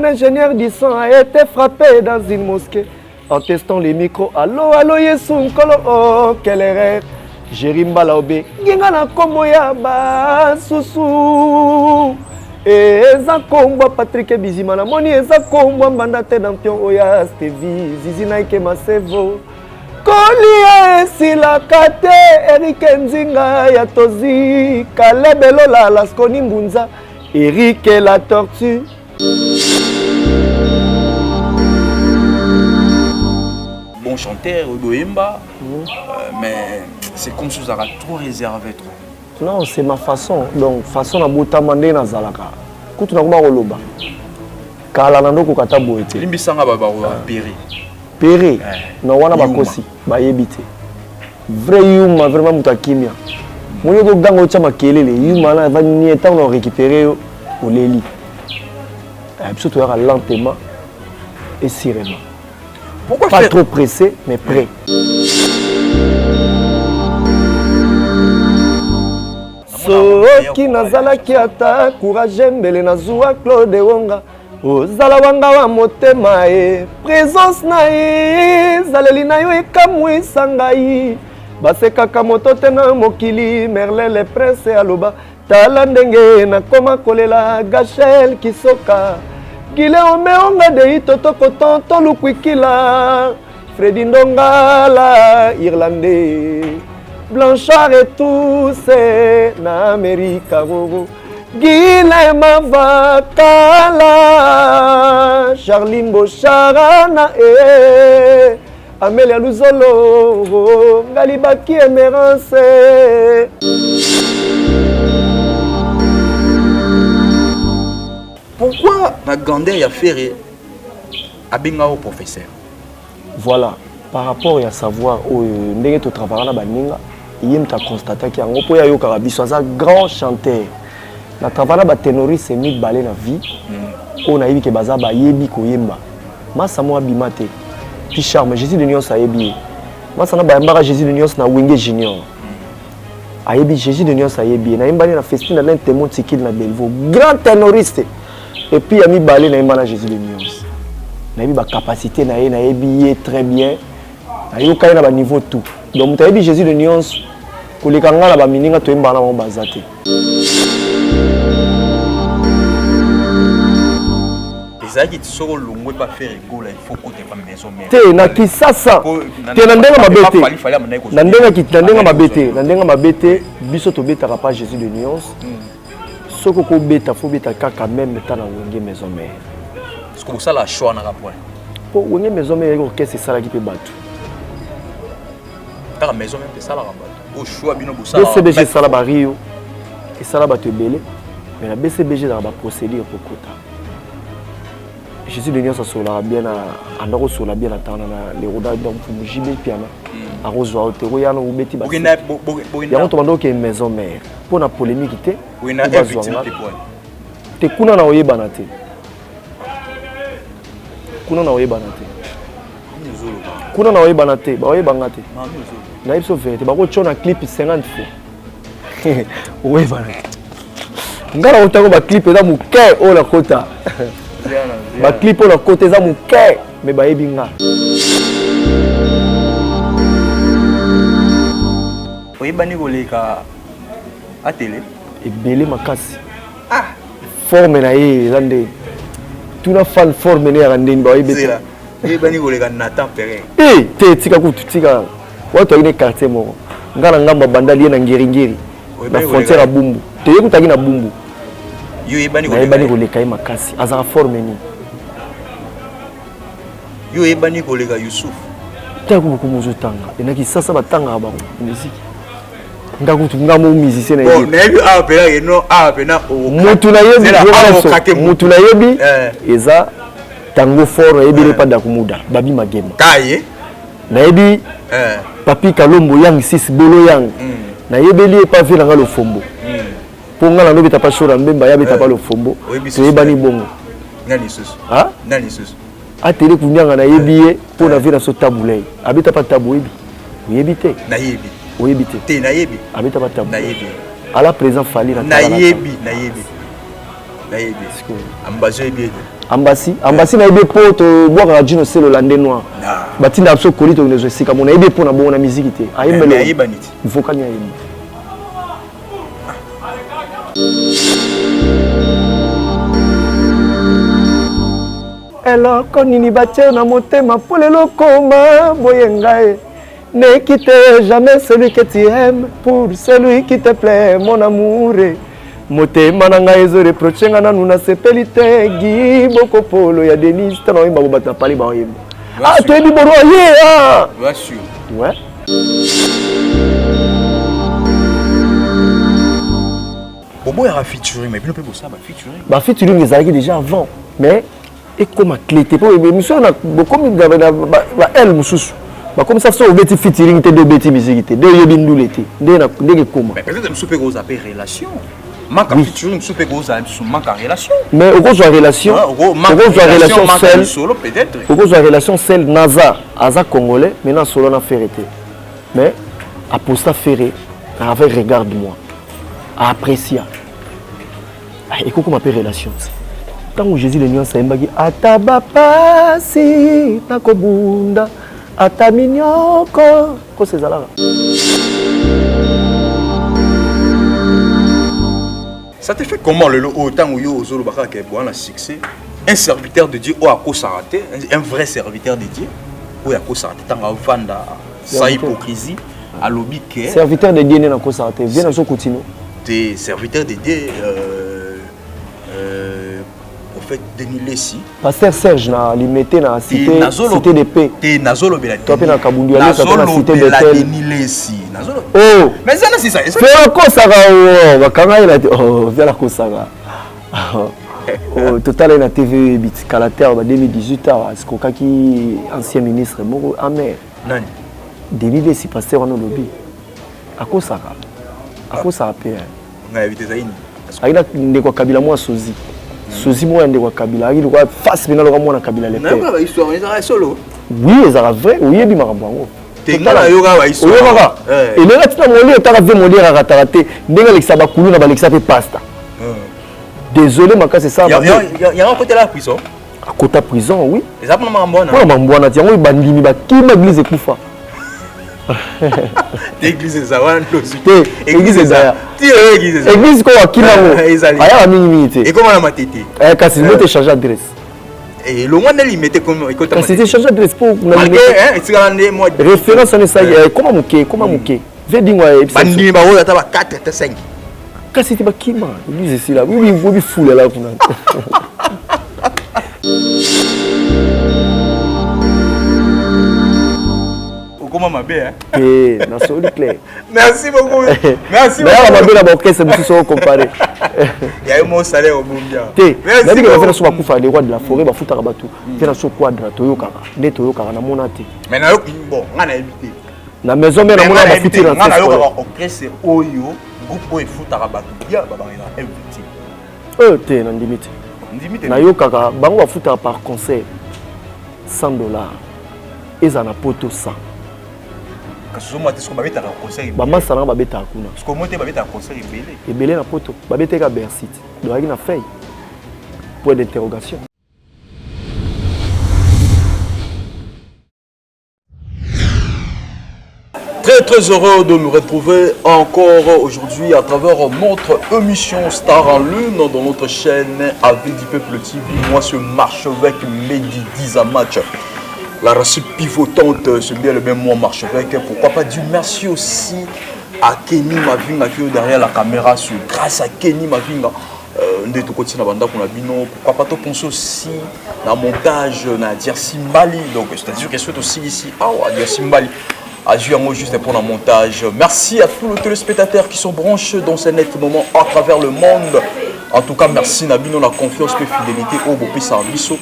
l'ingénieur du son a été frappé dans une mosquée en testant les micros. Allô, allô, Yesu Nkolo, oh, quelle erreur. Jérimba Laobé, Gingana Komoya Basusu. Et Zakomba Patrick Bizimana, Moni Zakomba Mandate Dampion Oya Stevi, Zizina Ike Masevo. Kolia Silakate, Eric Nzinga Yatozi, Kalebelola Laskoni Mbunza, Eric la tortue. Bon chanteur, Ogoemba, mais c'est comme si vous avez trop réservé trop. Non, c'est ma façon. Donc, façon à bouta mandé na zalaka. Kutu na kuma koloba. Kala na ndoko kata boete. Limbisanga baba péré. Péré. Na wana bakosi ba yebite. Vrai yuma vraiment mutakimia. Moyo ko gango chama kelele yuma na va ni étant on récupérer au leli. Surtout lentement et sereinement. Pourquoi pas trop pressé mais prêt. Soki nazalaki ata courage mbele nazwa Claude Wonga ozala wanga wa motema e présence na ye zaleli na yo ekamwisa ngai basekaka moto te na mokili Merlin le prince aloba tala ndenge nakoma kolela Gachel Kisoka gile omeonga de itotoko tonto lukwikila Fredi Ndongala Irlandais Blanchard et tous na Amerika gogo Guilema Vakala Charline Bocharana Amélia Luzolo Galibaki Emerance. Pourquoi Magandé a fait Abinga au professeur? Voilà, par rapport à savoir où ndenge to travailler na baninga il m'a constaté qu'il y a un peu de grand chanteur. Na travail na ténoriste mi balé na vie. On a eu que baza ba yebi ko yemba. Masa mo abimate. Puis charme Jésus de Nyons a yebi. Masa na ba mbara Jésus de Nyons na Wenge Junior. A yebi Jésus de Nyons a yebi. Na mbani na festin na l'Intemont Tikil na Belvo. Grand ténoriste. Et puis a mi balé na mbana Jésus de Nyons. Na yebi ba capacité na yebi très bien. Na yo kay na ba niveau tout. Donc tu as dit Jésus de Nyons pour les kangala ba mininga to mbana mo bazate. Ezaki tsoko longwe pas faire égola il faut côté pas maison mère. Te na kisasa. Te na ndenga mabete. Na ndenga mabete, na ndenga mabete biso to beta pas Jésus de Nyons. Soko ko beta faut beta kaka même ta na wenge maison mère. Est-ce que ça la choix na point? Pour wenge maison mère ko kese sala ki pe batu. Ta maison même ça la rabat. Au choix bino bosala. BCBG sala ba Rio. Et sala ba te belé. Mais la BCBG dans ba procédure pour kota. Jésus de Nyons sur la bien à ndako sur la bien attendre na les rodas donc pour jibe piana. A rozo auto ya no ubeti ba. Ya on tomando ke maison mère. Pour na polémique té. Oui na victime te point. Te kuna na oyebana te. Kuna na oyebana te. Kuna na oyebana te, ba oyebanga te. Na ipso vérité ba ko chona clip 50 fois. Oyebana. Ngala otako ba clip eza muke o la kota. Ba clip o la kota eza muke mais ba yebinga. Oyebani koleka a télé et belé makasi. Ah, forme na ye zande. Tuna fan forme ne ya ndeni ba oyebeta. Oyebani koleka Nathan Perrin. Te tika kutu tika. Watu wengine quartier moko. Ngala ngamba bandali na ngiri. Na frontière à Bumbu. Te yekutaki na Bumbu. Yo yebani koleka makasi. Azara forme ni. Yo yebani koleka Youssouf. Ta ko muzo tanga. Enaki sasa batanga ba musique. Ndakutu ngamo musicien na yebi. Mais yo a pena no a pena o. Mutu na yebi. Mutu na yebi. Eza tango fort yebi le pas dakumuda. Babi magema. Kaye. Na yebi Papi Kalombo yang 6 bolo yang. Na yebeli pas vu na le fombo. Pour ngala no bita pas shora mbemba ya bita pas le fombo. To yebani bongo. Nani sus. Ah? Nani sus. A télé kunyanga na yebiye pour na vira so taboulay. Abita pas tabou yebi. Yebite. Na yebi. Oyebite. Te na yebi. Abita pas tabou. Na yebi. À la présent fali na yebi. Na yebi. Na yebi. Est-ce que ambazo yebi. Ambassy na ebe po to boire radio c'est le landais noir. Batinda so kolito nezo sika mona ebe po na bon na musique té. Ayembelo. Il faut kanya yemba. Eloko nini batie na motema po lelo koma boyengae. Ne quitte jamais celui que tu aimes pour celui qui te plaît mon amour. Motema na ngai ezo reprocher nga nanu na sepeli te gi boko polo ya Denis tano imba bobata pali ba yemba. Ah tu es du boro ye ah. Bien sûr. Ouais. Bobo a featuring mais bien peut ça ba featuring. Ba featuring ezalaki déjà avant mais et comme clété pour émission na comme ba elle mususu. Ba comme ça so beti featuring te de beti musique te de yebi ndulete. Ndenge koma. Mais peut-être mususu pe gros appel relation. Manque oui. Featuring super gros manque en relation. Mais au gros relation, relation seule solo peut-être. Au gros relation seule Naza, Aza congolais, maintenant solo na ferré. Mais aposta ferré avec regarde-moi. Apprécia. Et comment m'appelle relation. Tant que Jésus le nuance a imbagi ataba pasi na kobunda ataminyoko ko sezala. Ça te fait comment le autant où yo zolo baka ke bon succès un serviteur de Dieu ou a ko s'arrêter un vrai serviteur de Dieu ou a ko s'arrêter tant vanda sans hypocrisie à lobby que serviteur de Dieu na ko s'arrêter viens à continuer des serviteurs de Dieu prophète Denis Lessi pasteur Serge na limité na cité de paix te nazolo bela toi pe na kabundu ya na cité de Denis Lessi nazolo oh mais ça c'est ça fais ko saka oh bakanga ila oh vela ko saka oh total na TV bit Calater ba 2018 est-ce kokaki ancien ministre moko amer nani Denis Lessi pasteur wana lobby akosaka pe nga éviter ça ini aila ndeko kabila mwa sozi sozi mwa ndeko kabila aila kwa face bina loka mwana kabila le na ba histoire mais solo oui ezara vrai oui yebi makambo yango tengala yoga ba histoire yoga et le reste na moli etaka ve moli ra ratarate ndenge lekisa bakulu na balekisa pe pasta désolé makasi ça il y a un côté là prison à côté prison oui exactement mambona pour mambona tiango bandimi ba kima église ekufa l'église ça va église ça église ko wakina ngo aya mingi mingi te et comment la matete kasi mote changer adresse et le monde il mettait comme quand c'était changer adresse pour malgré hein c'est grande moi référence en ça comment muke vedingwa bandimi ba oya ta ba 4 ta 5 kasi te ba kima église ici là oui oui foule là kuna comment ma belle eh na soli clair merci beaucoup merci beaucoup ma belle ba c'est monsieur so comparé il y a eu mon salaire au Bumbia merci que faire so ba kufa les rois de la forêt ba futa ba tout faire so quadra toyoka ne toyoka na monate mais na bon ngana éviter na maison mais na mona ba futi na ngana yoka au crèche oyo groupe oyo futa ba bien ba ba invité te na limite na yoka bango ba futa par concert $100 eza na poto 100 bamasana babetaka kuna ebele na poto babeteka Bercy doyaki na feuille point d'interrogation. Très heureux de nous retrouver encore aujourd'hui à travers notre émission Star en Lune dans notre chaîne Avis du Peuple TV. Moi c'est Marchevêque Mehdi Dizamatch. La racine pivotante, c'est bien le même mot Marchevêque. Pourquoi pas dire merci aussi à Kenny Mavinga qui est derrière la caméra. Grâce à Kenny Mavinga, pourquoi pas penser aussi dans le montage à Djersi Mbali. Donc c'est-à-dire que je souhaite aussi ici à Djersi Mbali. À Juango juste pour le montage. Merci à tous les téléspectateurs qui sont branchés dans ces nets moments à travers le monde. En tout cas, merci Nabino, la confiance et la fidélité au Bopé Sarbiso.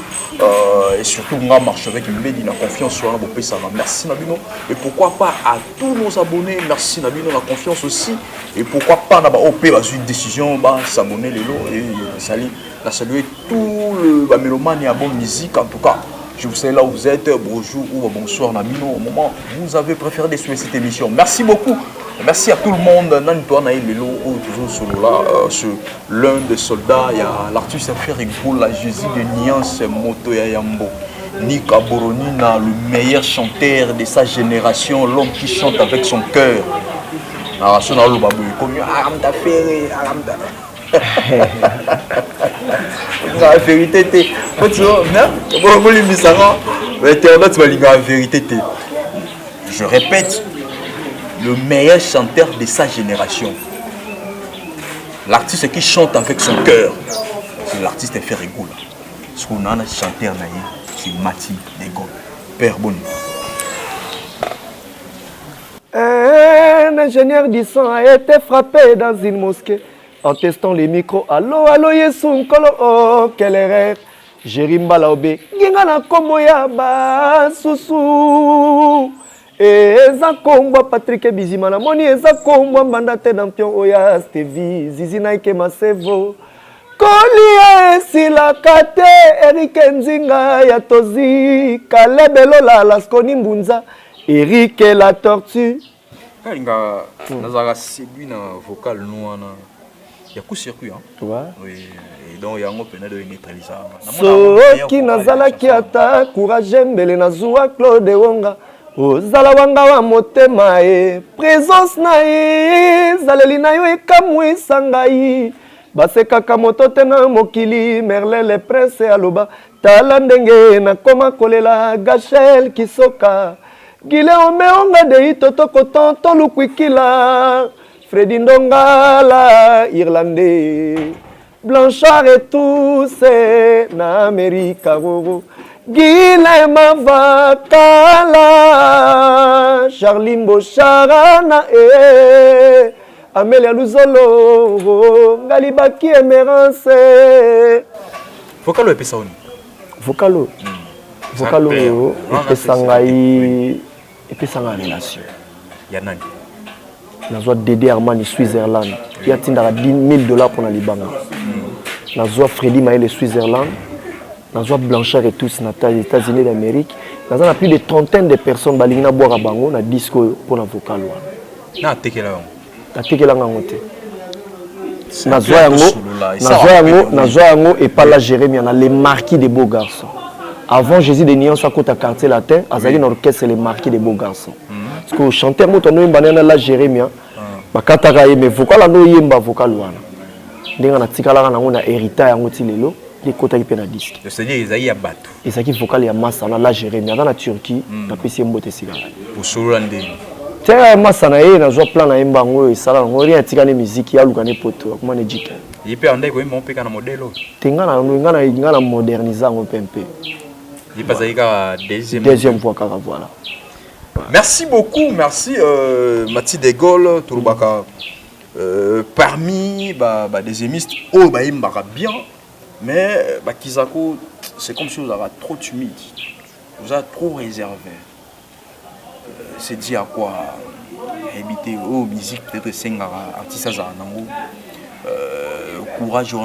Et surtout, on marche avec Mehdi, la confiance sur la Bopé Sarbiso. Merci Nabino. Et pourquoi pas à tous nos abonnés, merci Nabino, la confiance aussi. Et pourquoi pas Nabopé, une décision, s'abonner les lots et saluer tous les mélomanes et à bonne musique. En tout cas, Je vous sais là où vous êtes, bonjour ou bonsoir Namino, au moment où vous avez préféré de suivre cette émission. Merci beaucoup. Merci à tout le monde. L'un des soldats, il y a l'artiste Ferrigoul, la Jésus de Niance, Moto Yambo. Nika Boronina, le meilleur chanteur de sa génération, l'homme qui chante avec son cœur. La vérité, je répète, le meilleur chanteur de sa génération. L'artiste qui chante avec son cœur, c'est l'artiste Ferrigoul. Ce qu'on a un chanteur, c'est Mati Degol. Père Boni. Un ingénieur du son a été frappé dans une mosquée en testant les micros. Allô, allô, Yesu, Nkolo, oh, quelle erreur. Jérimba Laobé, Gingana Komoya, Susu. Eza Kombo, Patrick Bizimana, Moni, Eza Kombo, Mandate Dampion, Oya, Stevi, Zizina Ike Masevo. Kolia Silakate, Eric Nzinga, Yatozi, Kalebelo la Laskoni Mbunza, Eric la tortue. Quand il y a un séduit dans le vocal, il y a un circuit. Oui, et donc il y a un peu de neutraliser. So qui nazala qui ata courage mbele nazua Claude Wonga. Ozala wanga wa motema e présence na e zaleli na yo ekamwi sangai. Basekaka moto te na mokili Merle le prince aloba tala ndenge na koma kolela Gachel Kisoka Gile omeonga de itoto kotonto lukwikila Freddy Ndongala Irlandais Blanchard et tous na Amerika roro Gile Mavakala Charline Bocharana Amélia Luzolo, Galibaki Emerance. Vocalo Epesaoni. Vocalo. Vocalo Epesanga relation. Yanani. Nazwa Dédé Armani Switzerland. Il y a $10 000 pour la Libanga. Nazwa Freddy Maël Switzerland. Nazwa Blanchard et tous les États-Unis d'Amérique. Nazwa plus de trentaine de personnes balingna boire à bango na disco pour la vocalo. Na tekela. Nazwa yango et pas la Jérémie, on a les marquis des beaux garçons. Avant Jésus de Nyon soit côté quartier latin, Azali dans l'orchestre les marquis des beaux garçons. Parce que chanteur moto no imbanana la Jérémie, ba kataka yeme vocal no yemba vocal wana. Ndinga na tikala na ngona héritage yango tilelo, les kota ki pe na disque. Le Seigneur Isaïe abato. Et ça qui vocal ya massa na la Jérémie dans la Turquie, na pesi mbote sigala. Pour Solande. Tiens, moi, ça n'a rien à voir plan à Mbango et ça, on rien à tirer la musique, il y a le poto, comment on dit. Il peut en dire que mon père a un modèle. Tinga na moderniser un peu. Il passe à deuxième fois car voilà. Merci beaucoup, merci Mati Degol, Touloubaka. Parmi des émistes, oh bah il m'a bien, mais Kizako, c'est comme si vous avez trop timide, vous êtes trop réservé. C'est dit à quoi habiter aux musique peut-être 5 artistes courage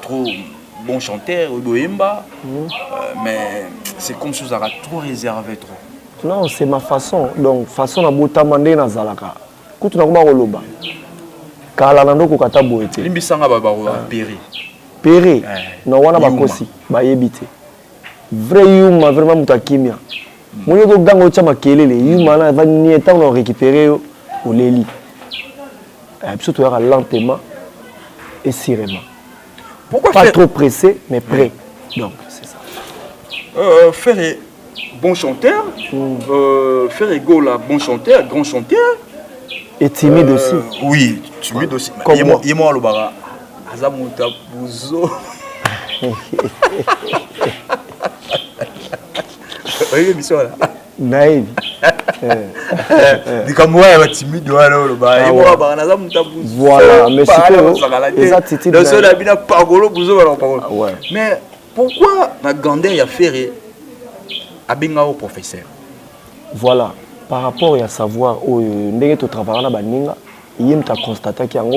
trop bon chanteur mais c'est comme si vous avez trop réservé trop. Non, c'est ma façon. Donc façon à botamandé na zalaka. Kutu na kuma koloba. Kala nando ko kata boete. Limbisanga baba Péré. Péré. Non wana bakosi ba yebite. Vrai yuma vraiment mutakimia. Moi, je vais vous dire que je vais récupérer au Léli. Surtout lentement et sereinement. Pourquoi pas trop pressé, mais prêt. Donc, c'est ça. Faire bon chanteur, faire égaux à bon chanteur, grand chanteur. Et timide aussi. Oui, timide aussi. Comme moi. Il m'a le bara. Azamuta Bouzo. Oui, mission là. Naïve. Voilà, mais mais pourquoi la grandeur a fait au professeur? Voilà, par rapport à savoir où tu travailles, il y a constaté qu'il y a un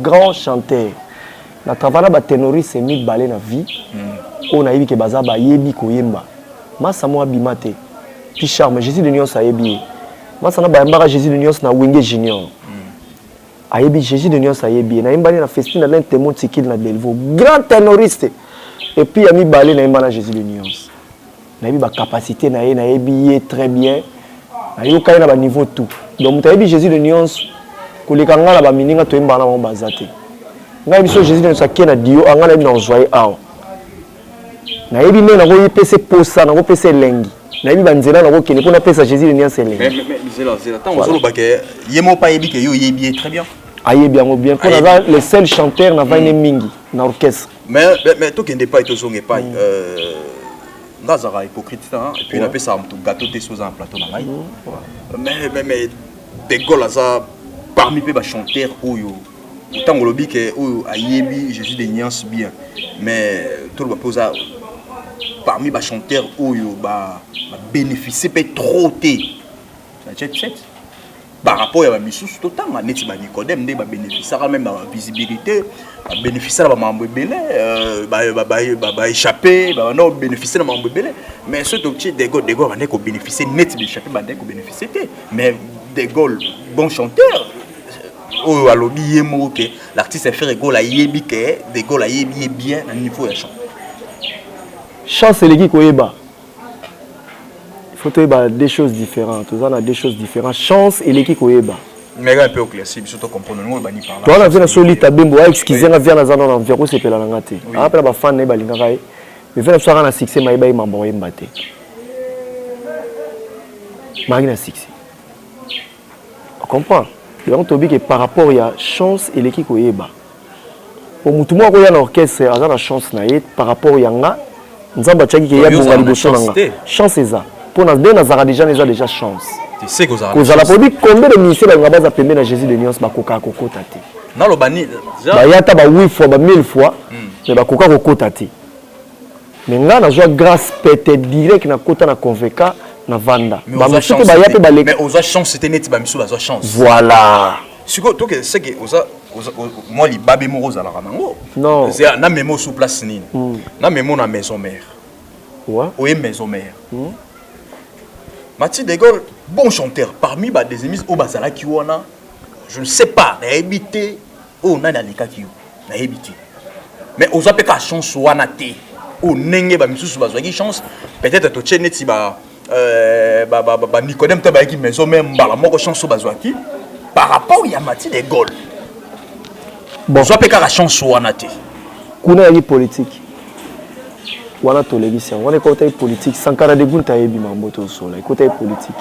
grand chanteur. na travail ba ténoriste mi balé na vie on a eu que baza ba yebi ko yemba masa mo abimate puis charme Jésus de Nyons a yebi masa na ba mbara Jésus de Nyons na Wenge Junior a yebi Jésus de Nyons a yebi na imbani na festine na l'Intemont Tikil na Delvaux grand ténoriste et puis ami balé na imbana Jésus de Nyons na yebi ba capacité na yebi très bien na yo kay na ba niveau tout donc tu yebi Jésus de Nyons ko le kanga na ba mininga to imbana mo bazate ngai biso Jésus de Nyons a kena dio angala na joie aw na yebi me na ko yipese posa na ko pese lengi na yebi banzela na ko kene pona pesa Jésus de Nyons lengi mais zela tant ozolo ba ke yemo pa yebi ke yo yebi très bien aye bien bien pour na le seul chanteur na vaine mingi na orchestre mais to kende pas to zonge pas ngazara hypocrite et puis na pesa mtu gâteau te soza en plateau na ngai mais des Gaulle ça parmi pe ba chanteur oyo autant ngolobi ke oyo ayebi Jésus de Nyons bien mais tout le posa parmi les chanteurs où bénéficier trop par rapport à la mission totalement net ba Nicodème ne ba bénéficier même la visibilité ba bénéficier ba membre belé ba échapper ba non bénéficier de membre belé mais ce donc des Gaulle on est ko bénéficier net de échapper ba ko bénéficier mais des Gaulle bon chanteur oh alobi yemo que l'artiste fait Gaulle a yebi que des Gaulle a yebi bien à niveau de chant chance eleki koyeba il faut toyeba des choses différentes on a des choses différentes chance eleki koyeba mais un peu au classique surtout comprendre nous bani parler toi on a vu na solita bembo a excuser nga via na zana na envers ko sepela na ngate après ba fan na balinga kai mais vena soara na succès maïba i mambo yemba te magna succès on comprend donc tobi que par rapport il y a chance eleki koyeba pour mutu mo ko ya na orchestre azana chance na ye par rapport yanga nzamba tchaki ke ya bonga liboso nanga chance eza pour na bien nazara déjà chance tu sais que ça la produit combien de ministères ba ngaba za pembe na Jésus de Nyons ba koka kokota te na lo bani ba yata ba 8 fois ba 1000 fois mais ba koka kokota te mais nga na joie grâce peut-être direct na kota na convaincre na vanda ba msuke ba yape ba le mais oza chance c'était net ba misu ba zo chance voilà siko to que c'est que oza moi li babe mo roza la rango non c'est na memo sous place nini na memo na maison mère ouais oui maison mère Mathieu de Gaulle bon chanteur parmi ba des émissions au bazala ki wana je ne sais pas na habité o na lika ki na habité mais oza pe ka chance wana te o nenge ba misusu bazwa ki chance peut-être to tchene ti ba Nicodème te ba ki maison mère mbala moko chance bazwa ki par rapport à Mathieu de Gaulle bon soit pe ka chance wana te kuna yi politique wana tolebisi wana côté politique sankara de gunta yebi mamboto sola côté politique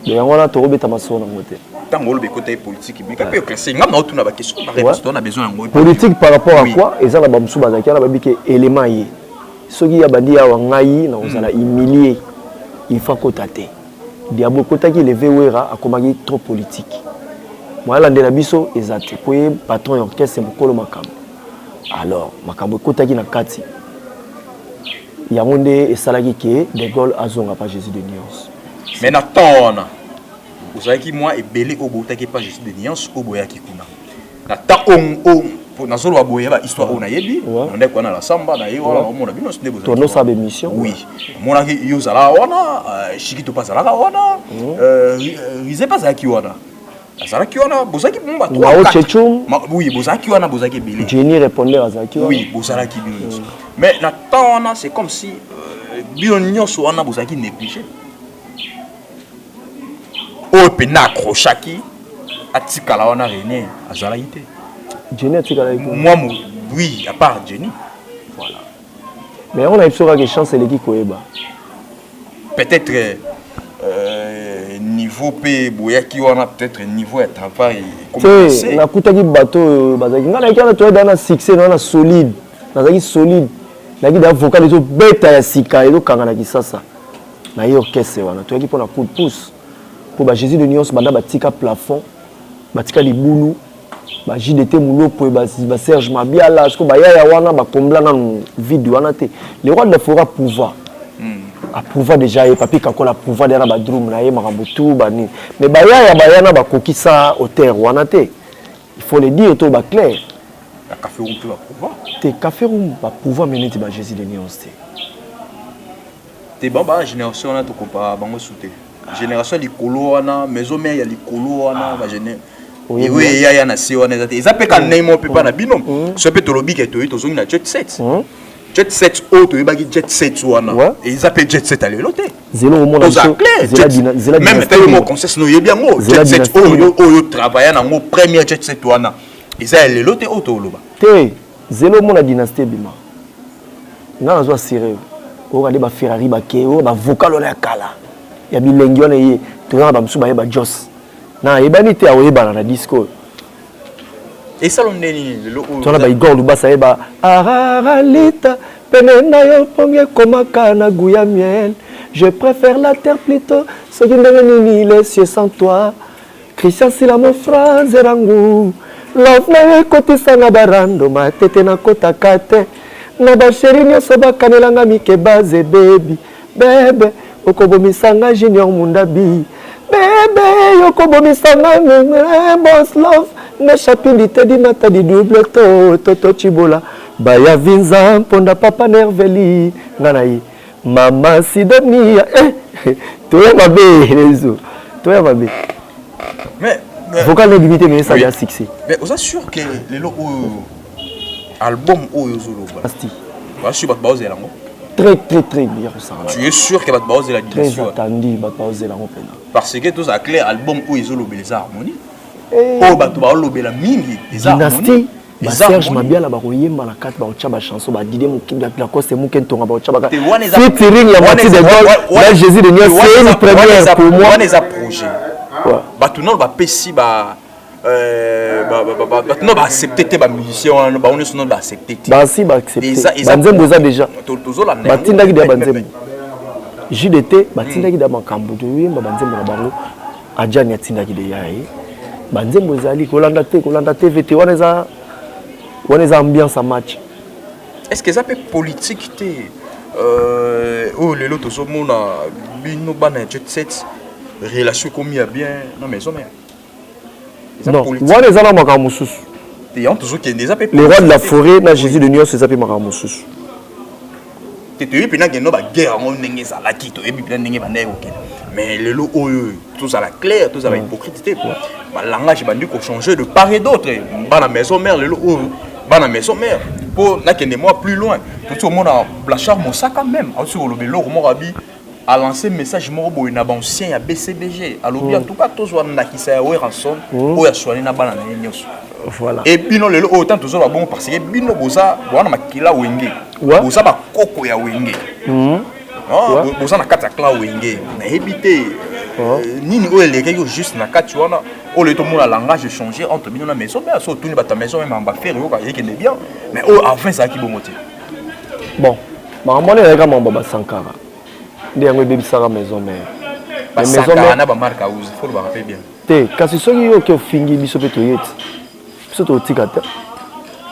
mais wana to robeta masona ngote tant ngolo be côté politique mais ka pe classé ngam na otuna ba question ba réponse on a besoin ngo politique par rapport à quoi eza na bamsu bazaki na babike élément yi soki ya bandi ya wangai na ozala humilier il faut kotate diabo kotaki lever wera akomaki trop politique moi la ndela biso ezate poye patron orchestre mokolo makambo alors makambo kotaki na kati ya monde esalaki ke de Gaulle azonga pas Jésus de Nyons mais na tona ozaki moi ebele obotaki pas Jésus de Nyons oboyaki kuna na ta on na solo aboye ba histoire on a yebi on est quoi na la samba na yo on a bino sne bozo tono sa émission oui mona ki yo zala wana shikito pas zala wana rize pas zaki wana azalaki wana bozaki bomba 3 oui bozaki wana bozaki belé Jenny répondait à Zaki oui bozalaki bino mais na temps wana c'est comme si bino nyonso wana bozaki négligé o pe na accrochaki atikala wana René azalaki te Jenny atikala moi oui à part Jenny voilà mais on a eu que chance eleki koyeba peut-être niveau P boyaki wana peut-être niveau de travail commencé na kutaki bateau bazaki ngana ikana to dana succès na solide nazaki solide naki da vocal ezo beta ya sika ezo kanga na kisasa na yo orchestre wana to yaki pona coup de pouce pour ba Jésus de Nyons banda batika plafond batika libulu ba JDT mulopo ba Serge Mabiala parce que ba ya wana ba kombla na vide wana te le roi de fera pouvoir a pouvoir déjà et papi kakola pouvoir derrière ba drum na ye makambutu bani mais ba ya na ba kokisa au terre wana te il faut le dire to ba clair café room peut pouvoir. Te café room va pouvoir mener te ba Jésus de Nios. Te baba génération na to kopa bango souté. Génération likolo wana maison mère ya likolo wana ba géné. Oui oui ya na si wana ezate. Eza pe ka nemo pe pa na bino. So pe to lobi ke to zongi na jet set. Jet set auto yebaki jet set wana. Eza pe jet set alelo te. Zelo mo na zela même te mo conseil no yebi yango jet set oyo travailler na ngo premier jet set wana. Eza alelo te auto loba. Te zelo mo na dynastie bima. Nga zo sérieux. Regardez ba Ferrari ba Keo ba vocal na kala ya bilengi wana ye to ba msu ba Jos na yebani te awoyeba na disco et ça l'onneni le to na ba Igor Lubasa yeba araralita penena yo pomye komaka na guya miel je préfère la terre plutôt ce qui ne ni les cieux sans toi Christian Sila mon frère Zerangu love na côté sanga barando ma tete na kota kate na ba chéri nyonso bakanelanga mikebaze baby bebe okobomisanga junior mundabi bebe okobomisanga boss love na chapindi te di mata di double to chibola baya vinza mponda papa nerveli ngana yi mama sidonia toya mabe lezo toya mabe mais vocal limité mais ça a succès mais vous êtes sûr que les lo album Oyo Zolo Asti. Très bien ça. Tu es sûr que Batbaoz est la direction? Très attendu Batbaoz est la repena. Parce que tout ça clair album Oyo Zolo les harmonies. Oh Batbaoz la mingi les harmonies. Serge Mabiala ba koyemba na kati ba ochaba chanson ba Didier Mukimba la cause Mukentonga ba ochaba. Featuring ya Mati de Gaulle, là Jésus de Nios c'est une première pour moi. On les a projet. Ba tout non ba pesi ba non ba accepter ba musicien ba on est son ba accepter ba si ba accepter banzembo za déjà batindaki de banzembo JDT batindaki da makambo to yemba banzembo na bango ajani atindaki de yae banzembo zali kolanda TVT wana za ambiance à match. Est-ce que ça peut politique té oh lelo to mona bino bana jet set relation comme il y a bien non mais sommet. Non, moi les gens makamusus. Les rois de la forêt, na Jésus de Nios, c'est ça makamusus. Mais le lot tout ça la clair, tout ça la hypocrite. Le langage bandu qu'on changer de part et d'autre. Bana maison mère, le lot bana maison mère. Pour n'a qu'un mois plus loin. Tout le monde a Blachard Moussa quand même. Sur le vélo, Morabi a lancé un message morobo une ancien à BCBG alors en tout cas tous on a qui ça ouais rançon ou ya soigner na bana nyos voilà et bino le autant tous on bon parce que bino boza bona makila wenge boza ba koko ya wenge non boza na kata kla wenge na ebité nini o le quelque juste na kati wana o le tout monde la langage changer entre bino na maison mais so tout ni ba ta maison même en ba faire yo ka yeke bien mais o enfin ça qui bon motif bon ma mona le ga mamba Sankara ndiango bebisaka maison mère la maison mère na ba marque house faut le rappeler bien te kasi soki yo ke fingi biso pe toyeti biso to tikata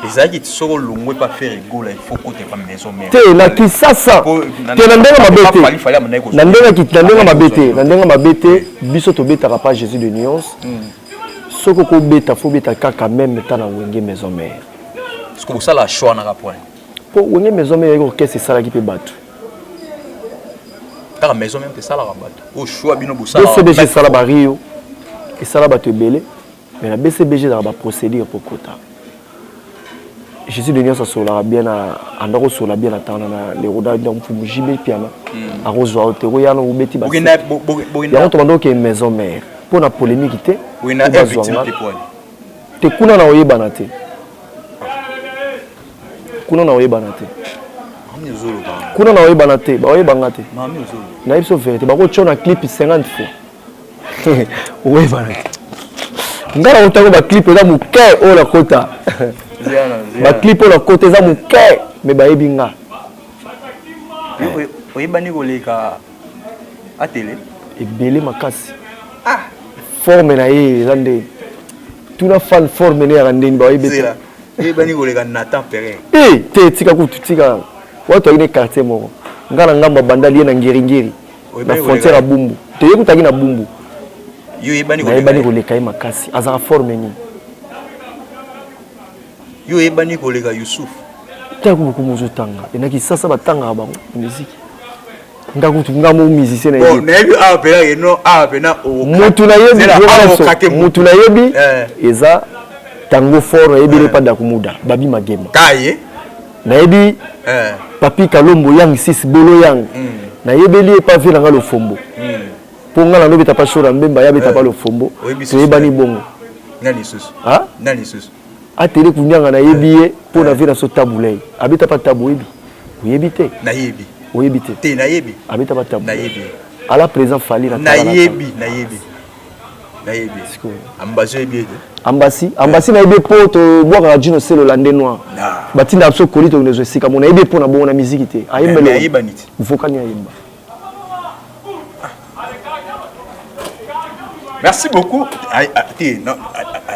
ezaki tsoko longwe pas faire rigola il faut côté pas maison mère te la kisasa te na ndenga mabete na ndenga mabete biso to betaka pas Jésus de Nios soko ko beta faut beta kaka même ta na wenge maison mère parce que ça la choix na rapport pour wenge maison mère ko kese sala ki pe batu la maison même ça la rabat au choix bino bossa BCBG ça la bario et ça la bato belé mais la BCBG ça va procéder pour quota Jésus de Nios ça sur la bien à ndako sur la bien attendre na les roda donc pour jibe piano à rozo te ko yana ubeti ba ya to bando ke maison mère pour la polémique té na victime te kuna na oyebana te kuna na oyebana te kuna na oyebana te ba oyebanga te na biso vérité ba ko chona clip 50 fois oyebana te ngala utango ba clip za muke o la kota ba clip o la kota za muke me ba yebinga oyebani koleka a télé ebele makasi forme na ye zande tuna fan forme ne ya ndeni ba yebeta oyebani koleka Nathan Perrin te tika kutu tika watu wengine quartier moko ngana ngamba bandali na ngiringiri na frontière Bumbu te yekutaki na Bumbu yo yebani koleka makasi azara forme ni Yo ebani kolega Youssouf. Tant beaucoup mozo tanga. Et na ki sasa ba tanga ba musique. Ndaku tunga mo musicien na yebi. Bon, na yebi a pena eno a pena o. Mutu na yebi, mutu na yebi. Eza tango fort na yebi le pas da kumuda. Babi magema. Kaye. Na yebi Papi Kalombo yang sis bolo yang. Na yebi li pas vu na le fombo. Ponga na no beta pas shora mbemba ya beta pas le fombo. To yebani bongo. Nani sus. Ah? Nani sus. Atele kunyanga na yebi po na vina so tabulei. Abita pa tabu yebi. Uyebite. Na yebi. Uyebite. Te na yebi. Abita pa tabu. Na yebi. À la présent fali na yebi, na yebi. Na yebi. Ambassy yebi. Ambassy na yebi po to boire la dino c'est le landé noir. Batinda so kolito nezo sika mona yebi po na bona musique te. Ayembelo. Ayeba niti. Vokani ayemba. Merci beaucoup. Non,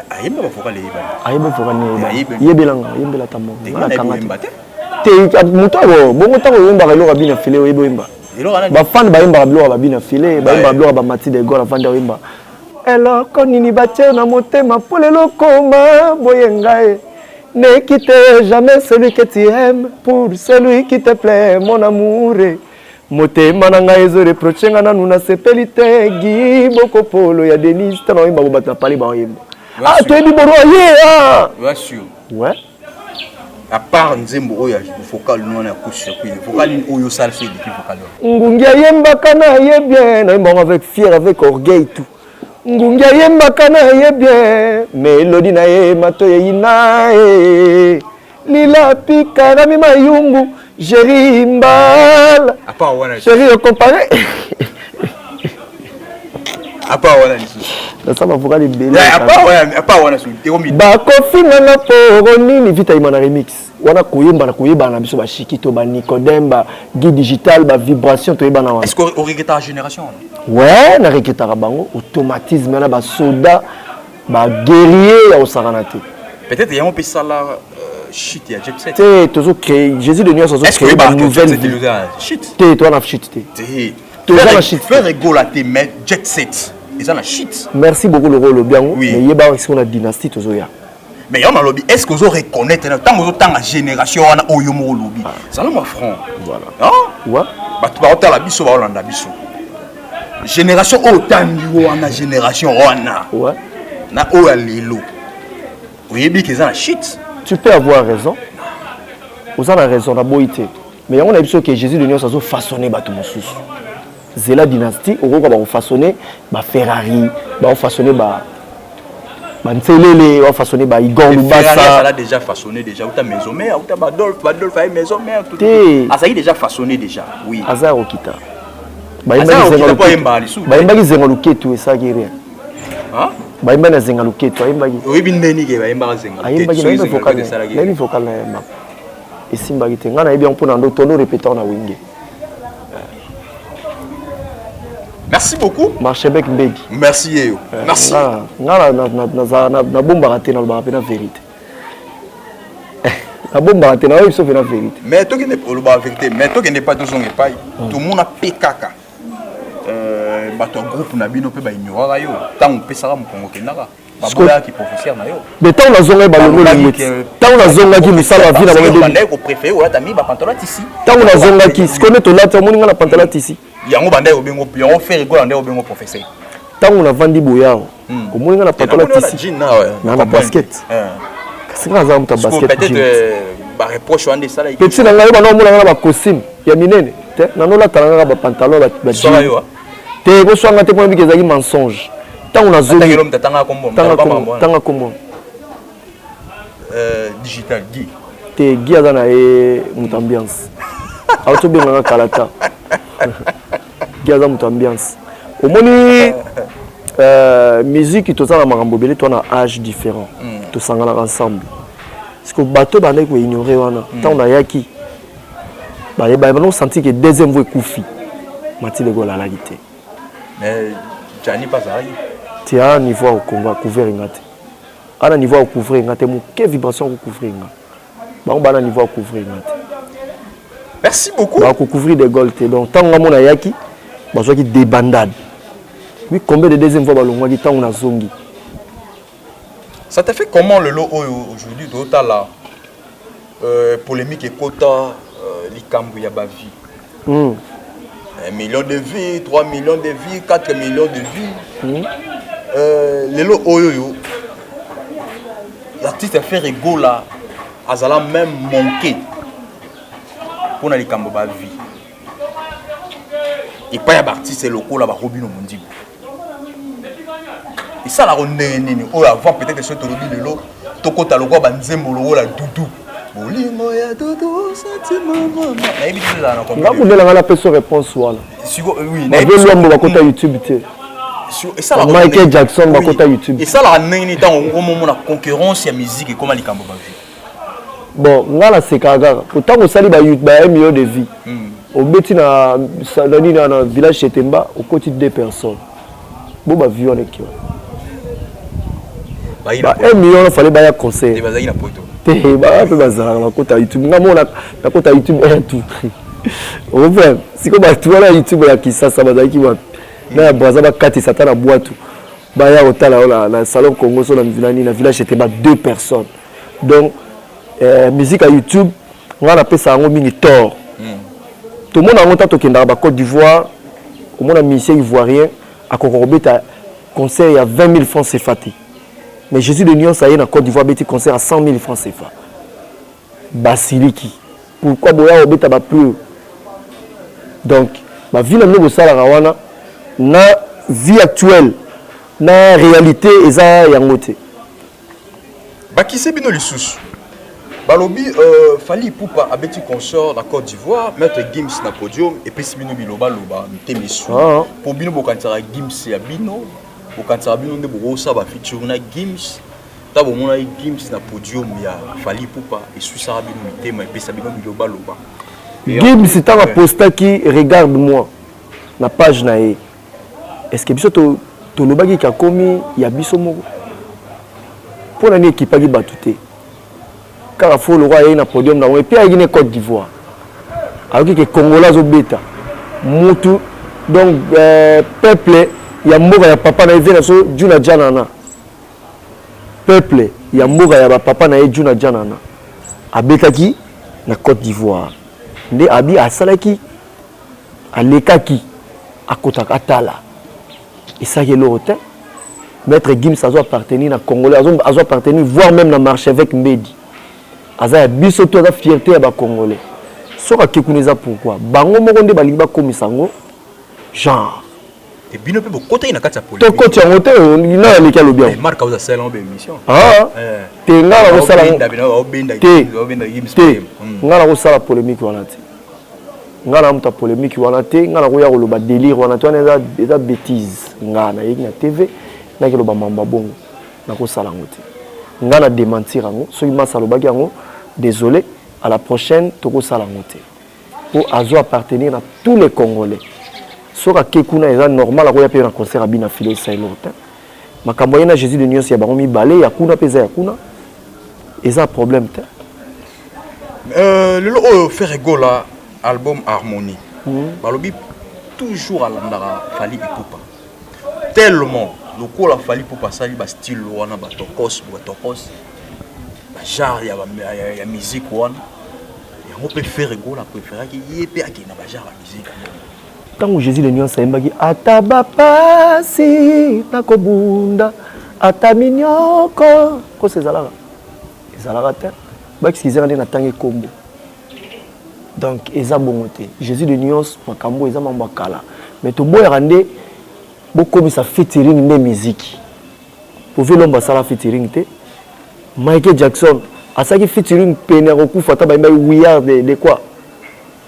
ayemba ba fokale yeba. Ayemba fokani yeba. Yebelanga, yembela tamo. Ngana kanga te. Te muto bongo tango yemba ka loka bina file yebo yemba. Ba fan ba yemba ka bina file, ba yemba loka ba mati de gola fanda yemba. Elo konini batie na motema polelo koma boyengae. Ne quitte jamais celui que tu aimes pour celui qui te plaît mon amour. Motema na ngai ezo reprocher nga nanu na sepeli te gi boko polo ya Denis tana yemba bo bata pali ba yemba. Ah tu es biboro ye ah. Bien sûr. Ouais. À part nzembo oya vocal non na couche puis vocal oyo salfe de qui vocal. Ngungia yemba kana ye bien na yemba avec fier avec orgueil tout. Ngungia yemba kana ye bien mélodie na ye mato ye ina e lila pika na mi mayumbu Jerimbal. À part wana. Chérie comparé. À part wana nisu. Ça va vocal belé. À part wana su. Ba kofina na poroni ni vita imana remix. Wana kuyemba na biso ba shikito ba Nicodème guide digital ba vibration to yeba na wana. Est-ce qu'on regrette la génération? Ouais, na regrette bango automatisme na ba soda ba guerrier ya osaranate. Peut-être y a un peu ça là shit ya jet set. Té tozo créer Jésus de New York tozo créer ba nouvelle vie. Shit. Té toi na shit té. Té. Tozo na shit. Faire rigolater mais jet set. Ils ont la shit. Merci beaucoup le rôle bien. Oui. Mais yeba on a dynastie tozo ya. Mais on a lobby. Est-ce que vous reconnaître tant la génération on a oyomo lobby. Ça là moi franc. Voilà. Hein? Ouais. Bah tu vas autant la biso va Hollanda biso. Génération autant on a génération on a. Ouais. Na oya lelo. Oyebi qu'ils ont la shit. Tu peux avoir raison. Vous avez raison la boité. Mais on a vu que Jésus de New York a façonné bateau mosus. C'est la dynastie au gros va façonner ba Ferrari, va façonner ba Ntelele, va façonner ba Igor Lubasa. Ça l'a déjà façonné déjà ou ta maison mère ou ta Badolf a maison mère tout. Ah ça y est déjà façonné déjà. Oui. Azar okita. Ba imba ki zenga luketu esa kire. Hein? Ba imba na zenga luketu, imba ki. Oui bineni ke ba imba zenga. Imba ki na vocal. Na vocal na imba. Esimba ki tenga na bien mpona ndo tono répéter na winge. Merci beaucoup. Marchebek Mbegi. Merci Yeo. Merci. Na bomba raté na ba na vérité. Na bomba raté na oui sauf na vérité. Mais toi qui n'est pas la vérité, mais toi qui n'est pas de son épaille, tout le monde a PKK. Bato groupe na bino pe ba ignorera yo. Tant pe sara mo kongo kenaka. Babola qui professeur na yo. Mais tant na zonga ba longo limite. Tant na zonga ki misala vie na ba de. Bandai ko préféré ou ta mi ba pantalon ici. Tant na zonga ki se connaît to là to moninga na pantalon ici. Yango bandai obengo yango fait rigolo bandai obengo professeur. Tant na vandi boyao. Ko moninga na pantalon ici. Na basket. Kasi nga za mta basket. Peut-être ba reproche wande ça là. Petit na ngayo ba no moninga na ba costume ya minene. Te na no la talanga ba pantalon ba jean. Te ko swanga te point bizaki mensonge. Tant on a zonga. Tanga kombo. Digital Guy. Te Guy azana e mutambiance. Auto bien na kalata. Guy azana mutambiance. Omoni musique to ça na makambo belé toi na âge différent. To sangana ensemble. Parce que bateau bandai ko ignorer wana. Tant on a yaki. Ba non senti que deuxième voix koufi. Mati de gola la guité. Mais Gianni pas ça. Tu as un niveau à couvrir ngate. À un niveau à couvrir ngate, mon quelle vibration à couvrir ngate. Bah on va un niveau à couvrir ngate. Merci beaucoup. Bah couvrir des golds. Donc tant on a yaki, bah soit qui débandade. Oui combien de deuxième fois ballon moi qui tant on a zongi. Ça t'a fait comment le lot aujourd'hui total là? polémique et quota likambo ya ba vie. 1 million de vies, 3 millions de vies, 4 millions de vies. Lelo oyoyo. L'artiste fait rigola. Azala même manqué. Pour les likambo ba vie. Et pas y a artiste locaux là ba Robino Mondigo. Et ça la ronde nini. Oh avant peut-être ce tolobi lelo. Toko taloko ba nzembo lo la doudou. Bolingo ya doudou sentiment mama. Na ebi tela na comme. Nga kundela la personne réponse wala. Oui, na ebi lombo bakota YouTube te. Et ça la Michael Jackson bakota YouTube. Et ça la nini dans au moment la concurrence ya musique et comment les kambo ba vie. Bon, nga la sekaga. Pourtant on sali ba 1 million de vies. Au beti na village Chetemba au côté de 2 personnes. Bon ba vie on est qui. Ba 1 million il fallait ba ya conseil. Et bazaki na poto. Bah peu bazar na kota YouTube. Nga mona na kota YouTube un tout. Au fait, si comme tu vois la YouTube la Kisasa bazaki wa na braza ba kati satana boîte. Ba ya otala na salon Congo so na village Chetemba 2 personnes. Donc musique à YouTube, on a appelé ça un mini tort. Tout le monde a monté à Côte d'Ivoire, au monde a musicien ivoirien, à Kokorobé, concert à 20 000 francs CFA. Mais Jésus de Nyon, ça y est, à Côte d'Ivoire, un concert à 100 000 francs CFA. Basiliki. Pourquoi Boya Obé t'a plus? Donc, ma vie, la vie actuelle, la réalité, et ça, y a un côté. Qui c'est bien les sous? Balobi, Fali Poupa a bêti consort la Côte d'Ivoire, mettre Gims na podium et puis Sibino Biloba Loba, Temesu. Pour Bino Bokantara Gims et Abino, Bokantara Bino de Borosa, feature na Gims, Tabo Mona Gims na podium, il y a Fali Poupa et Sussa Bino Mitema et puis Sabino Biloba Loba. Gims, c'est un posta qui regarde-moi, la page nae. Est-ce que Biso to Loba qui a commis, il y a Biso Moro? Pour l'année qui pas batouté. Car il faut le roi y a un podium et puis il y a une Côte d'Ivoire. Alors que les Congolais sont bêta. Moutou, donc peuple, il y a mort, il y a papa na yé so Juna Janana. Peuple, il y a mort, il y a papa na yé Juna Janana. A Betaki, na Côte d'Ivoire. Ndé abi a Salaki, a Lekaki, a Kotakatala. Et ça y est l'autre. Maître Gims a appartenu à Congolais, a appartenu, voire même à marcher avec Mbedi. Aza biso to la fierté ya ba Congolais. Soka kekuneza pourquoi? Bango moko nde balingi ba komisango genre. Et bino pe côté na kati ya politique. To côté en hôtel na leka lo bien. Marc a sala en émission. Ah. Te ngala ko sala. Te ngala ko sala polémique wana te. Ngala muta polémique wana te, ngala ko ya ko lo ba délire wana to na eza bêtise. Ngana yeki na TV na ke lo ba mamba bongo. Na ko sala ngote. Ngana démentir ango, soki masa lo baki ango. Désolé, à la prochaine, Toko Salamote. Pour Azo appartenir à tous les Congolais. Sora Kekuna est normal, à quoi un concert à Bina Philo Saint-Lortin. Ma campagne Jésus de Nyon, c'est Baromi Balé, Yakuna Pesa Yakuna. Et ça, problème. Le Ferregola, album Harmonie. Balobi, toujours à l'Andara, Fali Poupa. Tellement, le coup a fallu pour passer le style, on a Batokos, Batokos. Genre, il y a musique, on peut faire rigolo, on peut faire qu'il y ait pas de genre de musique. Tant que Jésus de Nyon Saïmbagi, Atabapasi, Nakobunda, Ataminyoko, quoi c'est ça là? C'est ça là, qu'est-ce qu'ils ont dans tangue combo. Donc, ils ont bon côté. Jésus de Nyon, Makambo, ils ont Mambakala. Mais tout bon rendre, beaucoup de ça featuring de musique. Pour voir l'homme ça la featuring te. Michael Jackson, à ça qui featuring Peneroku Fata Baïba Ouya de quoi?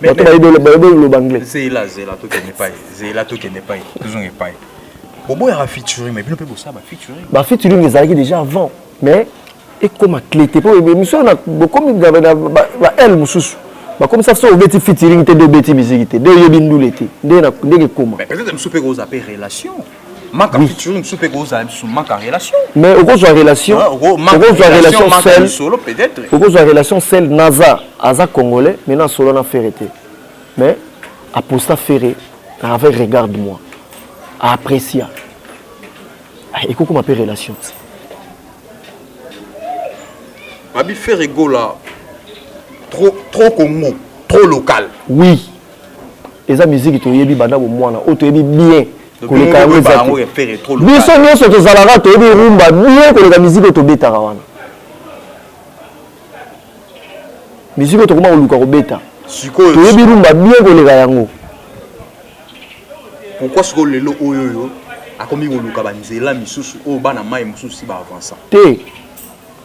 Mais c'est là, tout n'est pas. C'est là, tout n'est pas. Toujours n'est pas. Bobo a featuring, mais bien peut ça, featuring. Bah featuring les arrivés déjà avant, mais et comme à clé, t'es pas émission na comme elle mususu. Bah comme ça au bêti featuring te de bêti musique te, de yebindu l'été, de comment. Mais peut-être me gros appel relation. Manque à featuring super gros manque à relation. Mais au gros relation, au gros relation seule solo peut-être. Au gros relation seule Naza Aza congolais, maintenant solo na ferreté. Mais à posta ferré avec regarde-moi. À apprécier. Et comment m'appelle relation. Babi Ferregola trop Congo, trop local. Oui. Et ça musique tu yebi banda bo mwana, o to yebi bien. Ko le ka trop local. Biso nyonso to zalaka to yebi rumba bien ko le ka musique to betaka wana. Musique to kuma oluka ko beta. Siko to yebi rumba bien ko le ka yango. Pourquoi ce que le lo oyo a komi oluka banzela misusu o bana mai misusu ba avancer. Te.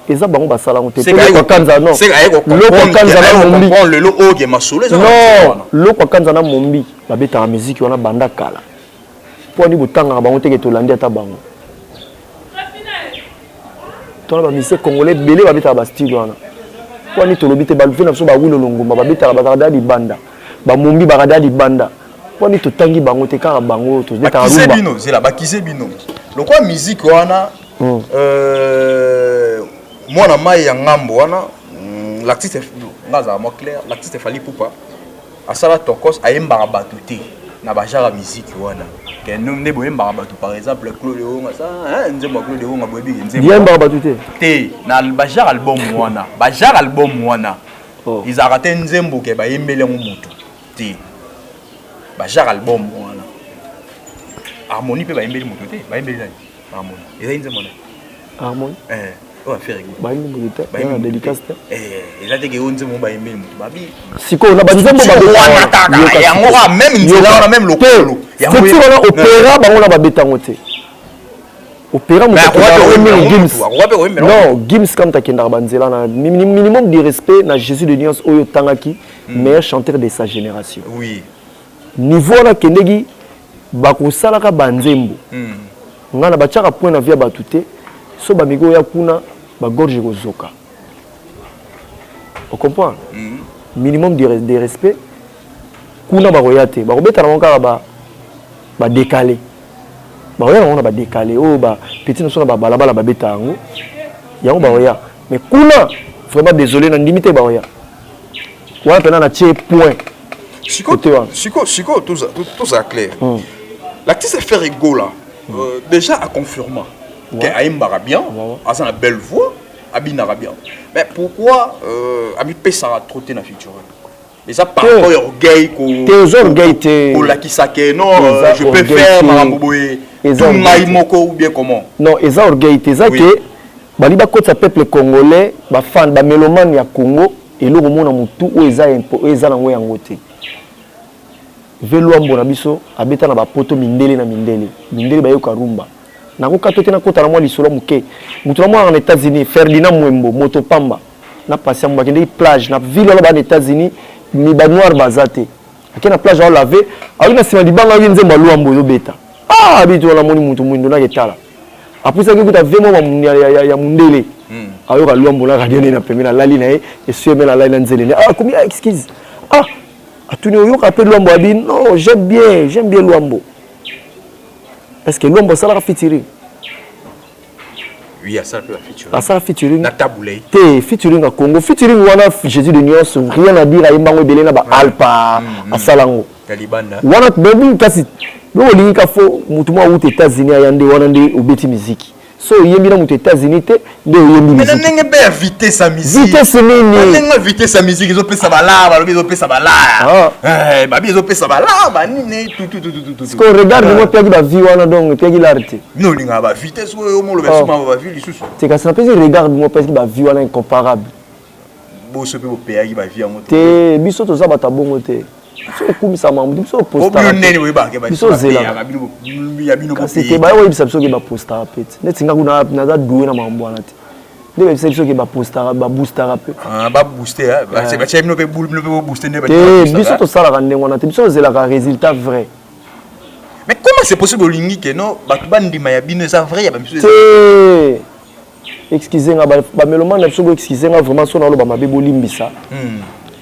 Eza bango basala ngo te. C'est ko kanza non. C'est ko kanza na mombi. Le lo o ge masolo ça. Non, lo ko kanza na mombi. Ba beta la musique wana banda kala. Po ni butanga bango te ke to landi ata bango. Tona ba musique congolais belé ba beta ba style wana. Po ni to lobite ba lufena so ba wilo longomba ba beta ba kada di banda. Ba mombi ba kada di banda. Po ni to tangi bango te kara bango to beta rumba. Bakise bino, c'est la bakise bino. Le quoi musique wana moi na mai ya ngambo wana l'artiste ngaza mo clair l'artiste fali poupa asala tokos ayemba batu te na bajara musique wana ke nomne boyemba batu par exemple Claude Onga ça nzembo Claude Onga boyebi nzembo yemba batu te na bajara album wana ils a raté nzembo ke bayembele mutu te bajara album wana harmonie pe bayembele mutu te bayembele nani harmonie eza nzembo na harmonie on va faire ba ni mutu te ba dédicace te eza te ke nzembo bayembele mutu babi siko na ba nzembo ba wana taka yango même nzela na même lokolo yango wana opéra bango na ba betango te opéra mutu Gims non Gims comme ta kenda banzela na minimum de respect na Jésus de Nuance oyo tangaki meilleur chanteur de sa génération. Oui. Niveau na kendegi bakosalaka banzembo ngana bachaka point na via batute so bamigo ya kuna ba gorge kozoka. On comprend? Minimum de respect kuna ba royate ba robeta na ngaka ba décaler ba roya na ba décaler o ba petit no so na ba balabala ba beta yango yango ba roya mais kuna vraiment désolé na limité ba roya wa pena na tie point. Chico, tout ça clair. L'artiste fait rigolo là. Déjà à confirmer qu'il a une bien, a une belle voix, a bien. Mais pourquoi Ami Pessara trotter dans la future? Et ça par rapport à orgueil qu'on la qui sake non, je peux faire Maraboué, tout maïmoko ou bien comment? Non, et ça orgueil, c'est ça que baliba côté peuple congolais, ba fan, ba mélomane ya Congo et le moment na mutu ou eza na ngoya ngote. Veluambo na biso abeta na ba poto mindele ba yoka rumba na ko katote na kota na mwa lisolo muke mutu na mwa en États-Unis Ferdinand Mwembo moto pamba na passer mo bakende plage na ville là ba en États-Unis mi ba noir bazate akena plage on laver alina sima dibanga nze maluambo yo beta abitu na moni mutu mwindo na ketala apusa ke kuta vemo ya mundele ayoka luambo na radione na pemela lali na e sueme na lali na nzele komi excuse Atuni oyo ka pe Luambo abi non j'aime bien Luambo. Est-ce que Luambo ça la featuring? Oui, ça peut featuring. Ah ça featuring. Na taboulé. Te featuring à Congo, featuring wana Jésus de Nuance, rien à dire à Imbango belé na ba Alpa à Salango. Talibanda. Wana bebu kasi no linga fo mutuma aux États-Unis ayande wana ndi obeti musique. So yembi na mutu États-Unis te de yembi musique. Mais n'enge be inviter sa musique. Vitesse nini? N'enge inviter sa musique, ils ont pesa bala, ils ont pesa bala. Babi ils ont pesa bala, ba nini tout. Ce qu'on regarde moi pegi ba vie wana donc pegi l'arte. Non linga ba vitesse o mo le beso ma ba vie lisusu. C'est que ça pesi regarde moi pegi ba vie wana incomparable. Bo se pe bo pegi ba vie en moto. Te biso to za bata bongo te. So kumisa mamu biso posta. Obi nene we ba ke ba. Biso zela. Ya bino bo. C'était ba we biso ke ba posta rapete. Netinga kuna na za doué na mambo wana te. Ndebe biso ke ba posta ba booster rapete. Ba booster ba c'est ba chemino pe boule no pe booster ne ba. Te biso to sala ka ndengo wana te. Biso zela ka résultat vrai. Mais comment c'est possible olingi que non ba bandima ya bino ça vrai ya ba biso. Te excusez-moi ba melomane na biso bo excusez-moi vraiment so na lo ba mabe bolimbisa.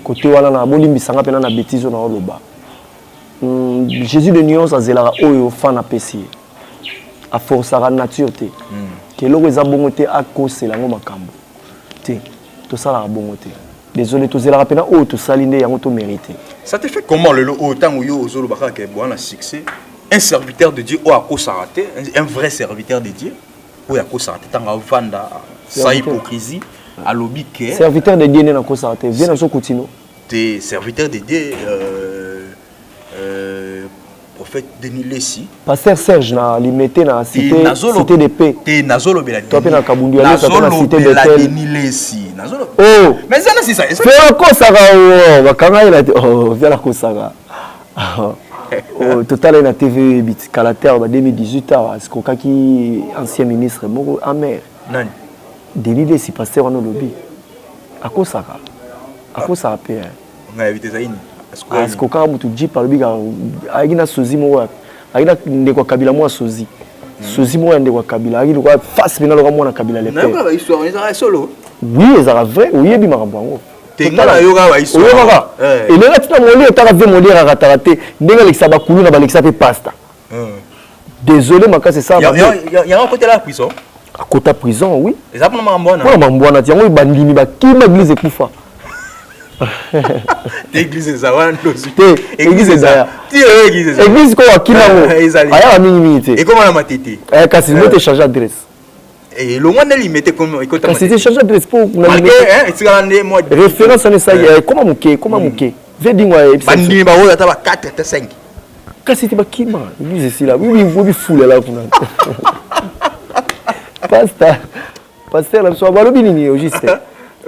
Côté wana na bolimbisa nga pena na bêtise na oloba. Jésus de Nuance azela oyo fan apesi. A force à nature te. Que loko eza bongo te akosela ngo makambo. Te to sala bongo te. Désolé to zela pena o to salinde yango to mérité. Ça te fait comment le autant yo ozolo baka ke boana succès un serviteur de Dieu ou akosarate un vrai serviteur de Dieu ou akosarate tanga vanda sa hypocrisie à lobby que serviteur de Dieu n'est pas ça. Viens dans ce continent. T'es serviteur de Dieu, prophète Denis Lessi. Pasteur Serge na limité na cité de paix. T'es Nazolo Beladi. Toi na Kabundu na cité de Denis Lessi. Nazolo. Oh. Mais ça c'est ça. Fais encore ça bakanga ila oh via la kosara. Oh total na TV bit Calater 2018 est-ce qui ancien ministre moko amer. Nani? Denis Lessi pasteur na lobby. Akosaka. Akosaka pe. On a évité ça ini. Est-ce que quand tu dis par le biga aina sozi mo aina ndeko kabila mo sozi sozi mo ndeko kabila aina ko face bina lo mo na kabila le père na histoire ça solo oui ça vrai oui bi makambo ngo tengala yoga wa histoire yoga et là tu na moli ta va moli ratarate ndenga lekisa bakulu na balekisa pe pasta désolé makase ça y a un côté là prison à côté prison oui et ça pour makambo na pour makambo na tiango bandimi ba kima église ekufa église za wana ndozi église za église ko wakina mo aya mingi et comment la matete kasi mo te changer adresse et le monde il mettait comme écoute kasi te changer adresse pour malgré hein c'est grande moi référence en ça comment muke vedingwa bandi ba oya ta ba 4 ta 5 kasi te bakima église ici là oui vous foule là kuna pasteur la so balobi nini au juste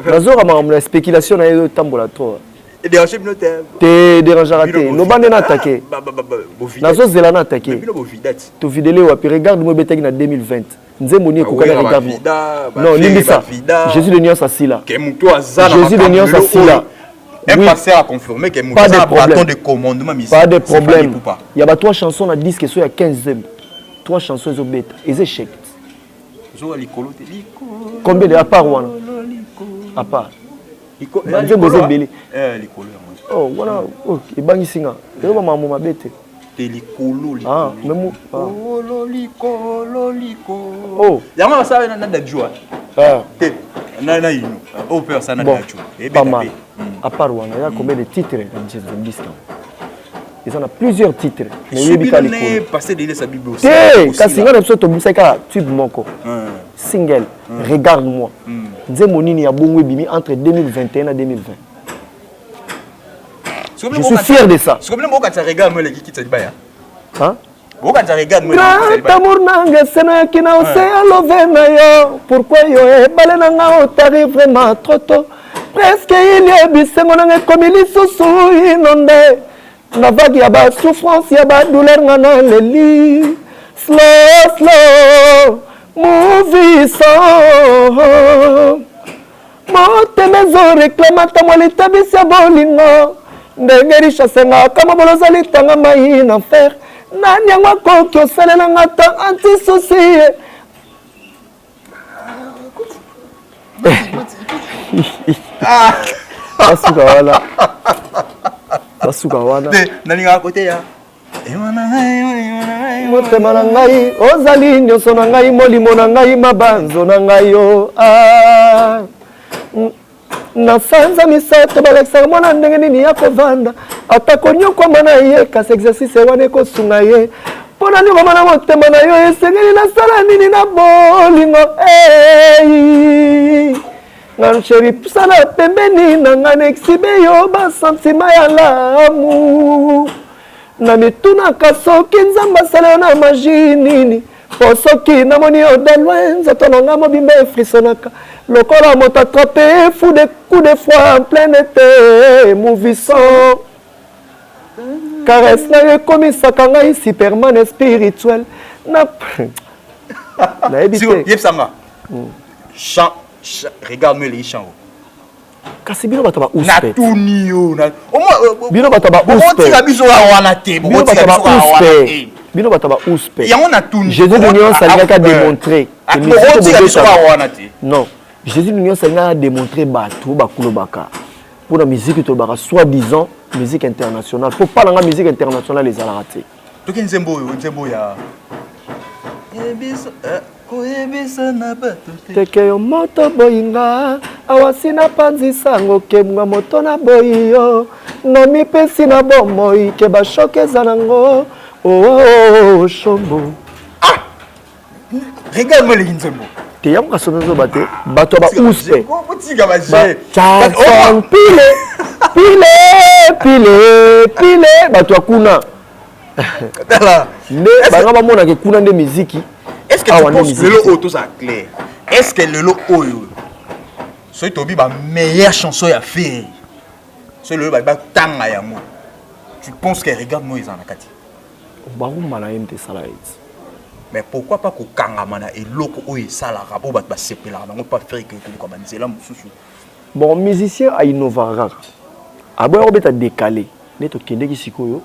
Nazora ma spéculation na yo tambola trop. Et déranger notaire. Te dérangeras te. No bande na attaquer. Nazo zela na attaquer. To vidéo wa puis regarde moi betaki na 2020. Nzemoni ekokana regarde. Non, limbisa. Jésus de Nios asila. Jésus de Nios asila. Un pasteur a confirmé que Moussa a bâton de commandement ici. Pas de problème. Il y a 3 chansons na disque so ya 15e. 3 chansons zo beta. Ez échec. Combien de à part wana? À part. Oh, voilà. Oh, il bangi singa. Il va maman ma bête. Ah, même oh. Yama ça na dajua. Ah. Na ino. Oh père ça na dajua. Pas mal. À part wana, il y a combien de titres dans ce disque? Ils en a plusieurs titres. Mais il est passé de sa Bible aussi. Kasi ngana biso to musaka tube moko. Single. Regarde-moi. Nzemonini ya bongo bimi entre 2021 et 2020. Je suis fier de ça. C'est comme quand tu regardes moi les qui te dit ba ya. Hein? Quand tu regardes moi les qui amour nanga sena kina océan lovena yo. Pourquoi yo e balé nanga o t'arrive vraiment trop tôt. Presque il y a bisengo nanga comme il susu inondé. Na vague ya ba souffrance ya ba douleur ngana leli. Slow movie song. Motemezo réclamata mo l'établissement bolingo. Ndenge rishasenga kama boloza litanga mai na fer. Nani yango koki osalela ngata anti souci. Basuka wala. Basuka wana. Nani nga côté ya. Motema na ngai ozali nyonso na ngai molimo na ngai mabanzo na ngai yo. Na sanza misato balekisaka mwana ndenge nini ya kovanda atako nyokoma na ye kasi exercice wana ekosunga ye mpona nyokoma na motema na yo esengeli nasala nini na bolingo nga sheri pusana pembeni na nga na exibe yo basentima ya lamu na mitunaka soki nzambe asala yo na magi nini po soki namoni yo de loin nzoto na nga mobimba efrisonaka lokola moto attrape fou de coups de froid en plein été mouvissant caresse na ekomisaka ngai superman spirituel na nayebi te yebsanga chant regarde-moi les chants kasi bino bato ba uspe bino bato ba uspe bino bato ba uspe bino bato ba uspe yango na tuni Jésus de Nion salingaka démontrer non Jésus de Nion salingaka démontrer bato bakulo baka pour la musique to baka soi-disant musique internationale pour pas la musique internationale les ala raté to ken nzembo ya teke yo moto boyinga awasina panzi sango kemwa moto na boyo na mipesi na bomoi ke bashokeza nango oh shombo regarde-moi les nzembo te ya ka sonzo baté bato ba uspe Botika ba Jackson pile bato akuna Tala. mais ba ngaba mona ke kuna nde muziki. Est-ce que tu penses que le auto ça clair? Est-ce que le lot oyo so to bi ba meilleure chanson ya fait? C'est le ba tanga ya mo. Tu penses que regarde moi ils en akati? Ba ngumala MT Salahit. Mais pourquoi pas ko kangama na eloko oyo sala rabo ba sepela na pas faire que ko ba nzela mususu. Bon musicien a innovara. Abo obeta décalé. Neto kende ki sikoyo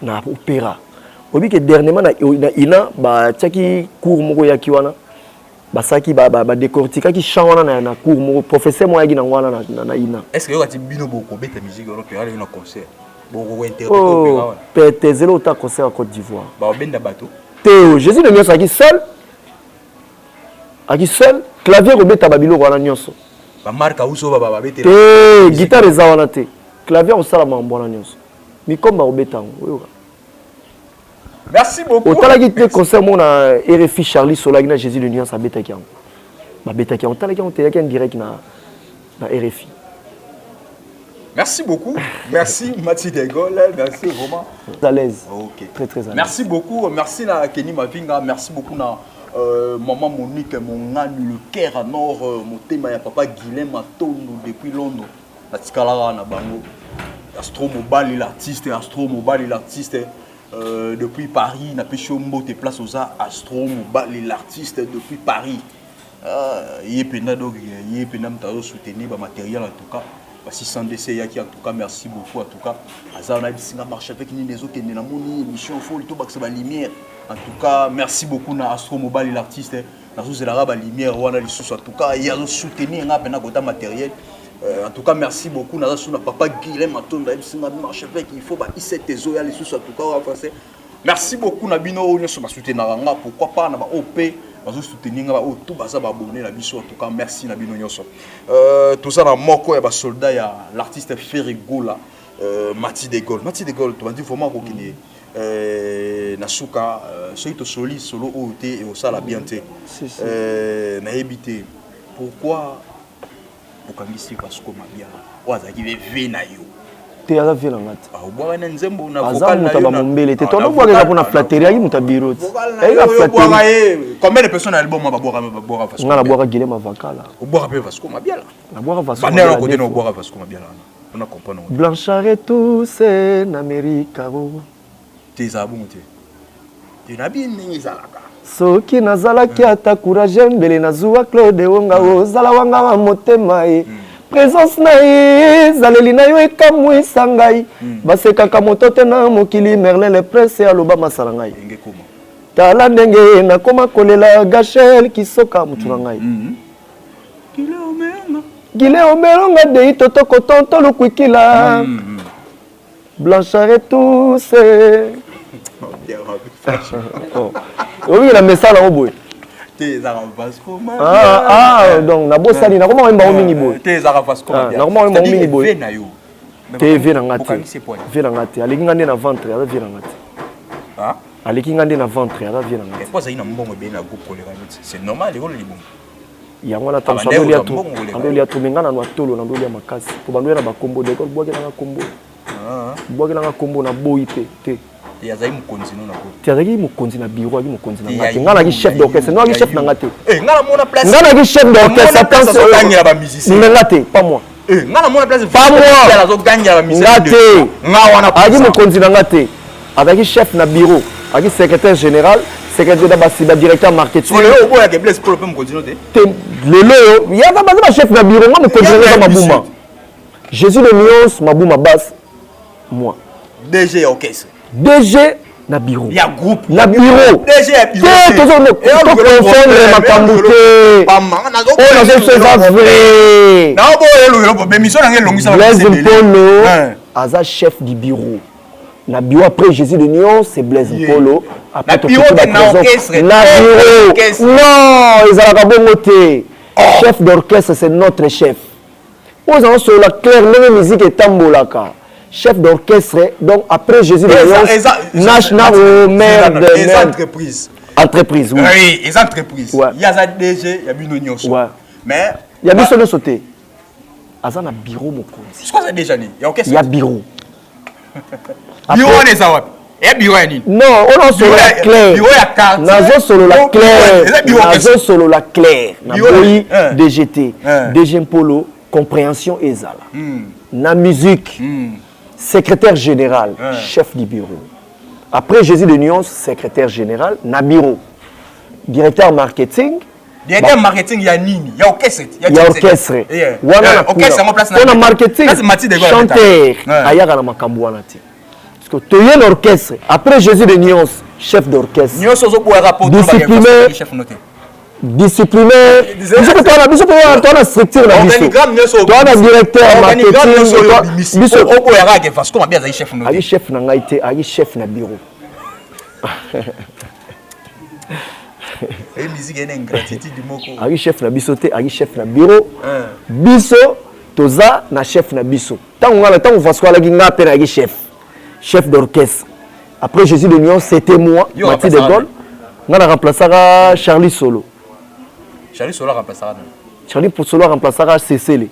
na opéra. Obi que dernièrement na ina ba tchaki cours moko ya kiwana. Basaki ba décortiquer qui chant na cours moko professeur mo yaki na ngwana na ina. Est-ce que yo kati bino boko beta musique européenne aller na concert? Boko interpréter opéra wana. Pété zéro ta concert à Côte d'Ivoire. Ba obenda bateau. Théo, Jésus de Nyonso aki seul. Aki seul, clavier obeta babilo wana nyonso. Ba marka uso ba beta. Te guitare za wana te. Clavier osala mambona nyonso. Mi komba obeta ngo. Merci beaucoup. Otala ki te concert mon na RFI Charlie Solagna na Jésus de Nyonso abeta ki yango. Ba beta ki otala ki on te yaki en direct na RFI. Merci beaucoup. Merci Mathieu Degol. Merci vraiment. À l'aise. Ok. Très très à l'aise. Merci beaucoup. Merci na Kenny Mavinga. Merci beaucoup na maman Monique mon âne le cœur à nord mon thème ya papa Guilhem Matondo depuis Londres. Na tikalara na bango. Astro Mobile l'artiste depuis Paris na Pechombo te place aux Astro Mobile l'artiste depuis Paris. Yepena donc yepena mtaro soutenir ba matériel en tout cas. Si sans décès en tout cas merci beaucoup en tout cas azana bisinga marche avec ni les autres na moni émission folie tout bakse ba lumière en tout cas merci beaucoup na Astro Mobile l'artiste na zozela ba lumière wana lisusu en tout cas il y a soutenir nga pena kota matériel en tout cas merci beaucoup na suna papa Guilhem Matondo bisinga marche avec il faut ba isete zoya lisusu en tout cas en français merci beaucoup na bino on se ba soutenir nga pourquoi pas na ba OP bazo soutenir ba tout baza ba abonner la biso en tout cas merci na bino nyonso tout ça na moko ya ba soldat ya l'artiste Ferrigola Mathieu Degol tu m'as dit vraiment ko kini na suka soito soli solo OT et au sala bien te na ebité pourquoi bokangisi parce que mabia waza ki ve na yo te ala vela ngati bwa na nzembo na vocal na yo mombele te tono bwa ka pona flatterie yi muta biro combien de personnes album ba bwa parce ngana bwa ka Guilhem avakala bwa pe parce que mabia na bwa Vasco banera côté no bwa parce que mabia on a comprendre Blanchard et tous en Amérique tes abonté tu na bien ningi zalaka soki nazalaki ata courage mbele nazuwa Claude Wonga ozala wanga wa motema e présence na ye zaleli na yo ekamwisa ngai basekaka moto te na mokili Merlin le prince aloba masala ngai tala ndenge nakoma kolela Gachel kisoka mutu na ngai Gile omelonga de itotoko tonto lukwikila Blanchard et tous oui la message en boy donc na bosali na comment mba mingi boy na comment mba mingi boy te vie na ngati aliki ngande na ventre ala vie na ngati aliki ngande na ventre ala vie na ngati quoi ça ina mbongo be na groupe kolera c'est normal iko libongo yango na tanso andolia to andolia to mengana no atolo na andolia makasi to bandoya na bakombo de ko bwakela na kombo bwakela na kombo na boy te yazai mukonzi no na ko tiazaki mukonzi na bureau aki mukonzi na ngati ngana ki chef d'orchestre no aki chef na ngati ngana mona place ngana ki chef d'orchestre attention gagner ba musicien ngate pas moi ngana mona place pas moi la zo gagner ba musicien ngate ngawana aki mukonzi na ngati ataki chef na bureau aki secrétaire général secrétaire d'abasiba directeur marketing le obo ya ke bless pour mukonzi no te lelo ya ba ba chef na bureau nga mukonzi na mabuma Jésus de Nyonso mabuma basse moi DG orchestre DG na bureau. Il y a groupe. Na bureau. DG ya bureau. Tout confondre makambo te. On a fait ça vrai. Na bo be mission na ngelongisa ba. Blaise Mpolo aza chef du bureau. Na bureau après Jésus de Nyonso c'est Blaise Mpolo. Après to na orchestre. Na bureau. Non, ils ala bongo te. Chef d'orchestre c'est notre chef. Aux gens sur la claire la musique est tambolaka. Chef d'orchestre, donc après Jésus de Nyonso, national maire de les entreprises. Entreprise, oui. Oui, les entreprises. Ouais. Il y a ça DG, il y a une union. Ouais. Mais. Il y a bien sûr sauté. Azana bureau mon compte. C'est quoi ça déjà né? Il y a bureau. Bureau on est ça. Et bureau est non, on a solo la claire. Bureau ya carte. Nazo solo la claire. Nazo solo la claire. Naboyi DGT, DG Polo, compréhension ezala. Na musique. Secrétaire général, chef du bureau. Après Jésus de Nuance, secrétaire général, na bureau. Directeur marketing. Directeur marketing, il y a Nini, il y a orchestre. Il y a orchestre. Orchestre, en place. On a marketing, chanteur. Ayaka na makambu wana ti. Parce que tu es l'orchestre. Après Jésus de Nuance, chef d'orchestre. Nuance aussi pour un rapport de chef noté. Discipliné. Tu as la structure. Tu as le directeur marketing. Chef na ngaité, chef na bureau. Et musique est une gratitude du moko. Ari chef na bisoté, ari chef na bureau. Biso toza na chef na biso. Tant on va se la ginga pe na chef. Chef d'orchestre. Après Jésus de Nuance, c'était moi, Mathieu de Gaulle. On a remplacé Charlie Solo. Charlie Solo remplacera. Charlie Solo remplacera Cécile.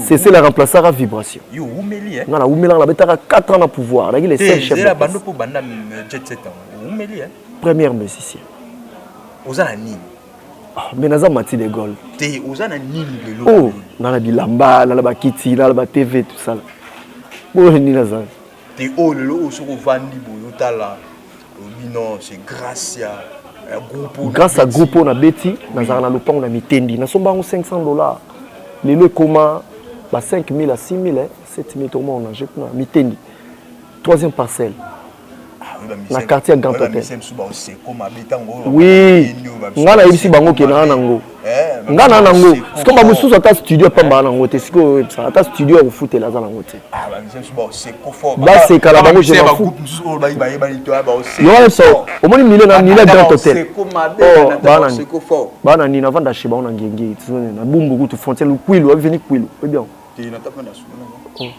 Cécile remplacera Vibration. Yo Oumeli. On a Oumeli, on a 4 ans à pouvoir. On a les 5 chefs. C'est la bande pour bande jet set. Oumeli. Premier musicien. Ozana Nini. Mais naza Mathieu de Gaulle. T'es Ozana Nini le lot. Oh, on a bilamba, on a Kitty, on a TV, tout ça. Bon, ni naza. T'es oh le lot sur Vandi Boyotala. Non, c'est grâce à groupe. Grâce à groupe on a Betty, naza na lopa on a mitendi. Na somba $500. Les lots comment 5 000 à 6 000, 7 000 tout le monde on a jeté na mitendi. Troisième parcelle. Na quartier à Grand Hôtel. Oui. Ngana ici bango ke na nango. Ngana nango. C'est comme bamusu ata studio pamba nango te siko ata studio au foot la za nango te. Ah ba misem suba c'est confort. Ba c'est kala bango je m'en fous. Yo so au moins million na million Grand Hôtel. C'est comme ma c'est confort. Bana ni na vanda shiba ona ngenge tsone na bumbu kutu fontaine lu kwilo aveni kwilo. Bien. Te na tapa na sulu.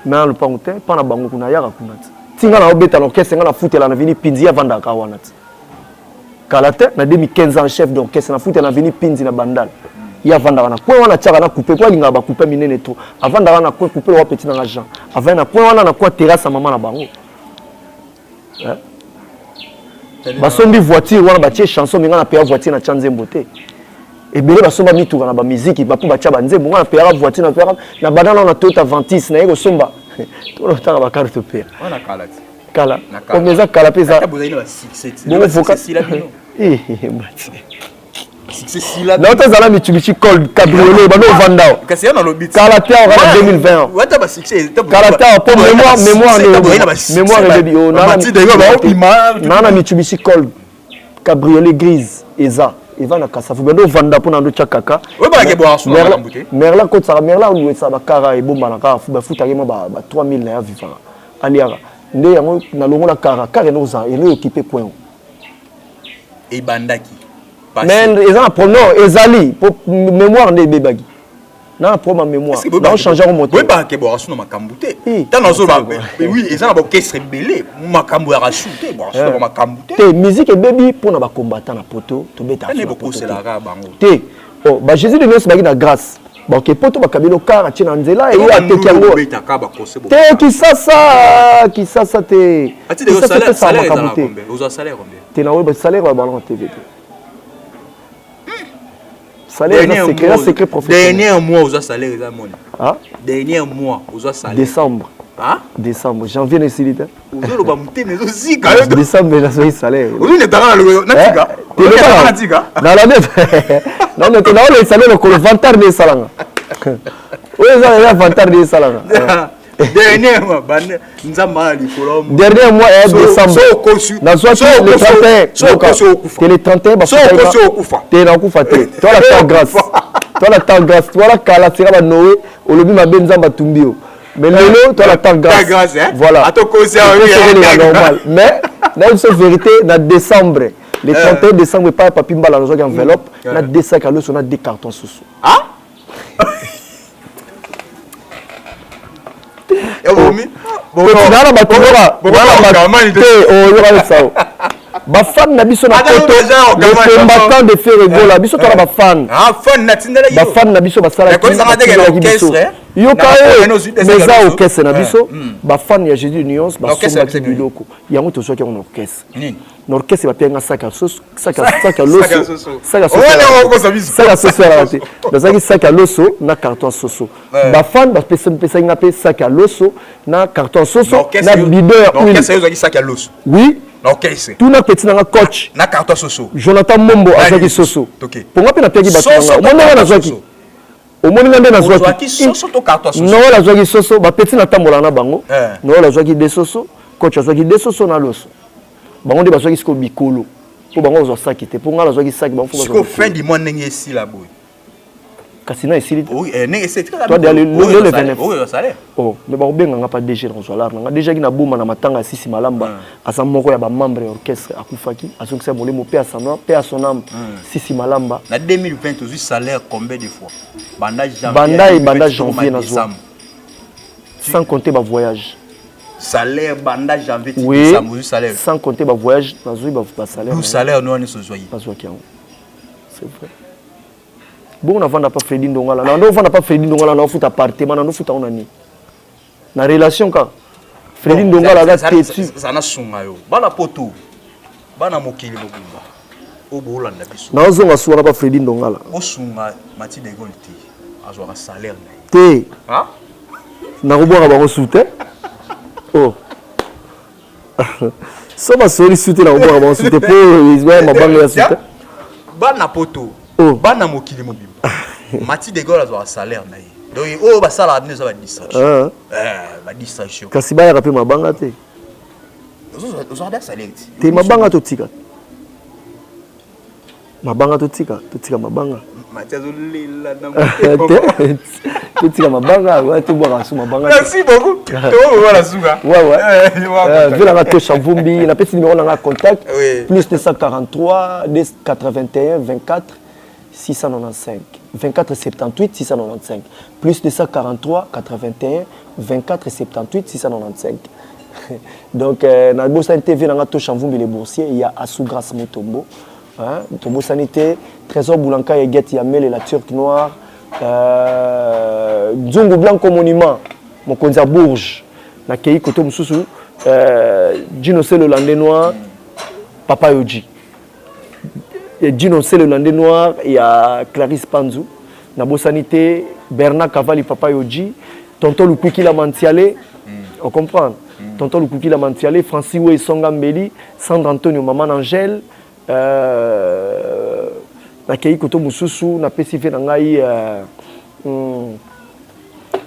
Na le pangote pa na bango kuna yaka kuna. Tinga na obeta l'orchestre nga na foutela na vini Pinzi ya vanda ka wana ti. Kalate na 2015 ans chef d'orchestre na foutela na vini Pinzi na bandal. Ya vanda wana kwa wana chaka na couper kwa linga ba couper minene to. Avanda wana kwa couper wa petit na Jean. Avant na kwa wana na kwa terrasse maman na bango. Basombi voiture wana batie chanson minga na paya voiture na chanze mbote. Ebele basomba mituka na ba musique ba po batia banze bonga na paya voiture na paya na bandala na Toyota Ventis na yego somba. Tout le temps, on va carte père. On a Kala. Kala. Comme les autres, Kala pesa. Vous avez succès. Bon, faut si la bino. Succès si la. Là, tu as la Mitsubishi Colt cabriolet, bah non Vandao. Qu'est-ce qu'il y a dans le beat? Kala Tia en 2020. Ouais, t'as pas succès. Kala Tia pour mémoire de bio. Nana Mitsubishi Colt cabriolet grise eza. Eva na kasa fu bendo vanda pour nando chakaka. Ouais ba ke boire sur la bouteille. Merla ko tsara merla on ça ba kara e bomba na ka fu ba futa kema ba 3000 na ya vivant. Aliara. Nde yango na longo la kara no za ele occupé point. E bandaki. Mais eza pour non ezali pour mémoire ne bebagi. Na pour mémoire. Dans changer au moteur. Ouais ba ke boire sur na makambute. Tant na zo ba oui, eza na ba orchestre belé, makambo ya rachuté, boire sur na makambute. Te musique et baby pour na ba combattant na poto, to beta. Ne beaucoup c'est la ra bango. Te oh ba Jésus de Nuance bagi na grâce. Ba ke poto ba kabelo kara tina nzela et ya te kango. Te ki sasa te. Ati de salaire dans la combien? Aux salaire combien? Te na ba salaire ba ballon TV. Salaire secret professionnel. Dernier mois aux salaire ça mon. Ah? Dernier mois aux salaire. Décembre. Ah? Décembre, janvier ne silite. Aux ba muté mais aussi quand même. Décembre na so salaire. Aux ne tara na tika. Na tika. Na la net. Non mais tu na le salaire ko le vantar de salanga. Oui, ça est vantar de salanga. Dernier mois, nzamba li kolombo. Dernier mois est décembre. Na soit le 31. Le 31 ba kufa. Te na kufa te. Toi la temps grâce. Toi la temps grâce. Toi la kala tira ba Noé, o lobi ma benzamba tumbio. Mais lelo toi la temps grâce. Voilà. A to conseil normal. Mais na une seule vérité na décembre. Le 31 décembre pas papi mbala na enveloppe, na deux sacs à l'eau sur na deux cartons sous. Ah? Bon, ba fan na biso na poto le combattant de faire rigola biso to ba fan fan na tindela yo ba fan na biso ba sala ko ça ngate ke orchestre yo ka meza orchestre na biso ba fan ya Jésus Nuance ba somba ki biloko yango to soki on orchestre l'orchestre va payer un sac à sauce sac à l'osso sac à sac à l'osso na carton soso ba fan ba pesa ngapé sac à l'osso na carton soso na leader l'orchestre yo sac à l'osso oui l'orchestre tout na petit na coach na carton soso Jonathan Mombo azaki soso pour moi pe na peki batanga mona na zaki au moins ngande na zaki soso to carton soso non la zaki soso ba petit na tambola na bango non la zaki de soso coach azaki de soso na loso bango de bazwaki siko bikolo po bango zo saki te po ngala zwaki saki bango fo siko fin du mois ndenge esi la boy kasi na esi te oui ndenge esi te toi de le 29 oui le salaire oh mais ba obenga nga pas DG dans solar nga déjà ki na buma na matanga sisi malamba asa moko ya ba membre orchestre akufaki asongisa molemo pe asana pe asonam sisi malamba na 2020 tu salaire combien de fois banda janvier na zo sans compter ba voyage salaire banda janvier oui, salaire sans compter ba voyage na zo ba salaire le salaire no ani so zoyi pas zo kiango c'est vrai bon on avanda pas Freddy Ndongala na ndo vanda pas Freddy Ndongala na futa appartement na ndo futa onani na relation ka Freddy Ndongala ga tetu sana sunga yo bana poto bana mokili mobumba obo landa biso na ozonga suwa pas Freddy Ndongala o sunga mati de golti azwa ka salaire na te ha na robora ba soute oh so ba sori soute na robora ba soute po izwa mabanga ya soute bana poto bana mokili mobimba mati de Gaulle azwa salaire na ye donc oh ba sala abne za ba distraction ba distraction kasi ba ya rapé mabanga te ozo salaire te mabanga to tika mabanga mati azolela na te tika mabanga wa te boka su mabanga merci beaucoup to wala suga ouais vila nga to Chavumbi na petit numéro na contact plus 243 81 24 695 24 78 695 plus 243 81 24 78 695 donc na bossa TV na to Chavumbi les boursiers il y a Asugras Motombo hein Tombo sanité Trésor Boulanka et Get Yamel et la Turque noire Dzungu Blanco monument mon konza Bourges na kei koto mususu Dino c'est le landais noir Papa Yoji et Dino c'est le landais noir il y a Clarisse Panzou na Bossanité Bernard Cavalli Papa Yoji Tonton Lukwiki la Mantiale on comprend Tonton Lukwiki la Mantiale Francis Wei Songambeli Sandra Antonio Maman Angèle na kei koto mususu na pesife na ngai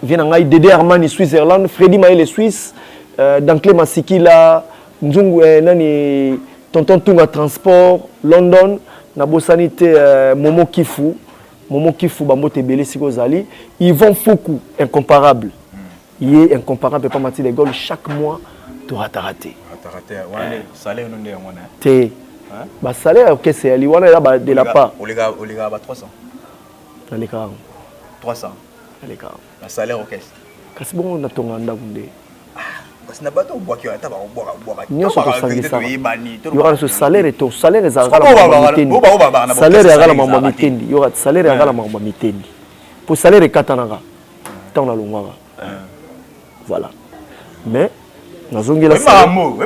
vient ngai Dede Armani Switzerland Freddy Maël Suisse Dankle Masikila Nzungu nani Tonton Tunga Transport London na Bossanité Momo Kifu Bambote Belé Sikozali Yvon Foukou incomparable il est incomparable pas Mathilde de Gaulle chaque mois tu raté ouais salaire non de ngona te ba salaire que c'est ali wana là de la part o les gars ba 300 dans les cas 300 dans les cas la salaire au caisse kasi bon na tonga ndakunde parce na bato bois qui ata ba bois nyonso to sangisa il y aura ce salaire et ton salaire ezala salaire ezala mambo mitendi il y aura salaire ezala mambo mitendi pour salaire katanaka tant na longwa voilà mais nazongela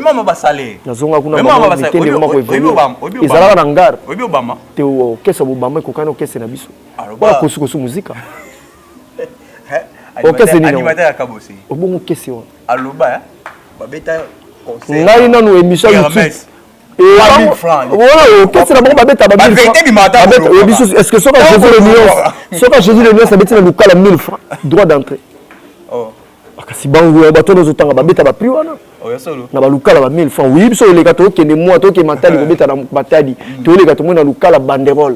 mama ba salaire nazonga kuna mama mitendi mama ko évoluer ezala na ngar obi obama te o kesa bobama ko kana kesa na biso ba kusukusu muzika o kesa ni animateur ya kabosi obongo kesa wa aloba babeta conseil ngai nanu émission YouTube et 1000 francs voilà qu'est-ce que la bombe babeta ba 1000 francs est-ce que soka Jésus le nuance babeta na lukala 1000 francs droit d'entrée oh kasi bango bato no zotanga babeta ba prix wana oh solo na ba lukala ba 1000 francs oui biso le gato kende moi to ke matali babeta na matadi to le gato mo na lukala banderole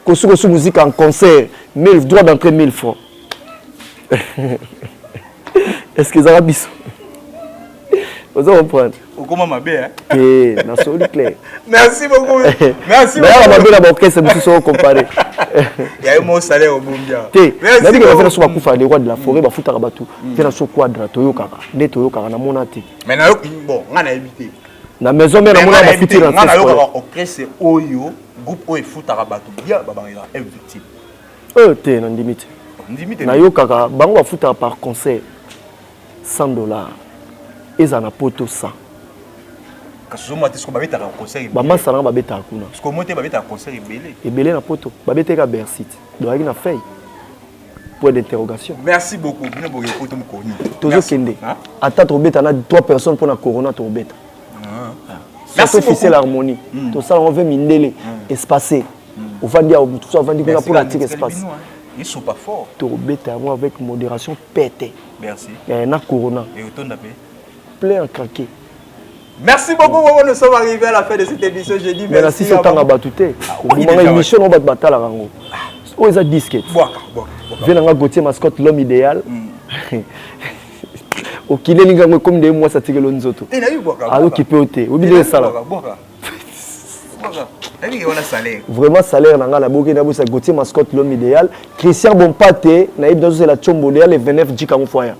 kosuko su musique en concert 1000 droit d'entrée 1000 francs est-ce que ça va biso vous comprenez comment ma bé hein et na soli clair merci beaucoup merci beaucoup mais on va bien orchestre monsieur so comparer il y a eu mon salaire au Bumbia merci mais on va faire kufa les rois de la forêt ba futa batu fait na so quadra toyoka nde toyoka na monate mais na bon ngana éviter na maison mais na mona ba futi na na orchestre oyo groupe oyo futaka bato bien babangela invictime te na ndimite na yo kaka bango ba futaka par concert $100 eza na poto 100 kasi mo atisco babetaka concert ba masana ba betaka kuna parce que monte babetaka concert ebele na poto ba beteka Bercy doaki na feuille point d'interrogation. Merci beaucoup. Bino boye poto mkoni. Tozo kende. Ata tobeta na 3 personnes pour na corona tobeta. Merci officiel harmonie. Tout ça on veut mindele espacé. On va dire tout ça on va dire pour la tique espace. Ils sont pas forts. Tobeta moi avec modération pété. Merci. Et na corona. Et autant d'appel. Plein craqué. Merci beaucoup. Nous sommes arrivés à la fin de cette émission. J'ai dit merci. Merci autant à batouté. On va émission on va battre la rango. Oh, ils ont disquette. Venanga Gauthier mascotte l'homme idéal. Au Kile Linga comme des mois ça tire l'onzoto. Alors qui peut ôter. Oubliez ça là. Vraiment salaire nanga la boke na bosa Gauthier mascotte l'homme idéal. Christian Bompate na yib dans la chombo le 29 dika mo foya.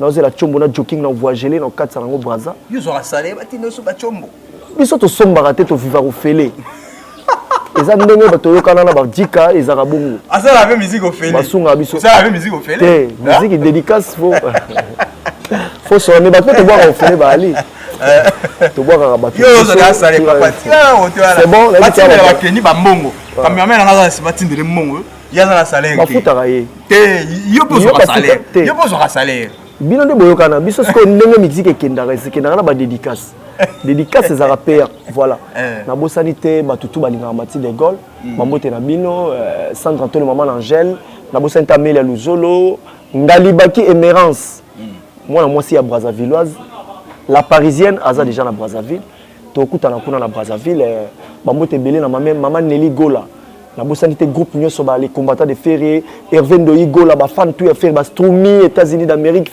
Na la chombo na jogging na voyage gelé na 4 sango braza. Ils aura salaire batino so ba chombo. Biso to somba raté to vivre au félé. Ils ont donné bateau canana bardika et zarabongo. Ah ça la même musique au félé. Basunga biso. Ça la même musique au félé. Musique dédicace faut sonner bateau te boire au félé ba ali. Te boire à bateau. Yo ça salé papa. C'est bon, la bateau la keni ba mbongo. Kamera na za batinde le mbongo. Ya za la salaire. Ba futa raye. Te yo pozo ka salaire. Yo pozo ka salaire. Bino de boyokana biso ce qu'on ndenge musique ekendaka sekendaka na ba dédicace. Dédicace ces arapères voilà na bosanité batutu balinga mati de Gaulle mamote na bino centre Antonio maman Angèle na bosanité Amélia Luzolo Ngalibaki Émérance moi moi si à Brazzavilloise la parisienne aza déjà na Brazzaville tokuta na kuna na Brazzaville mamote belé na maman Nelly Gola na bosanité groupe nyoso ba les combattants de Ferré Hervé Ndoyi Gola ba fan tout faire ba Stroumi États-Unis d'Amérique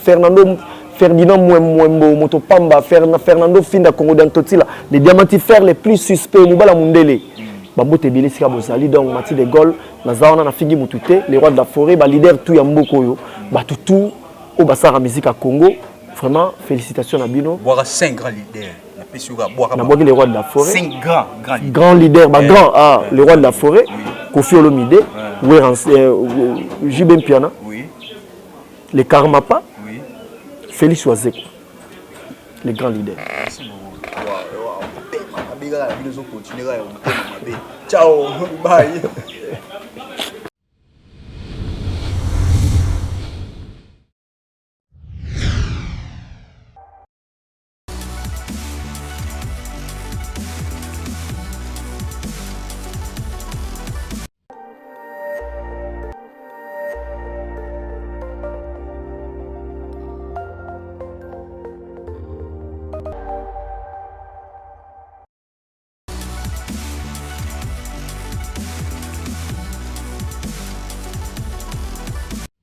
Ferdinand Mwembo, Motopamba, Fernando Finda, Congo d'Antotila, les diamantifères les plus suspects, Moubala Mundele. Bambote Bilisika Bozali, donc Mati de Gaulle, Nazawana Nafigi Mutute, les rois de la forêt, leader tout Yambokoyo, Batutu, au Bassara musique à Congo. Vraiment, félicitations à Bino. Boire 5 grands leaders. Les rois de la forêt. 5 grands leaders. Grands leaders, les rois de la forêt, Kofi Olomide, Jibem Piana, les Karmapa. Félix Oazeko, les grands leaders. Merci beaucoup. Ciao, bye.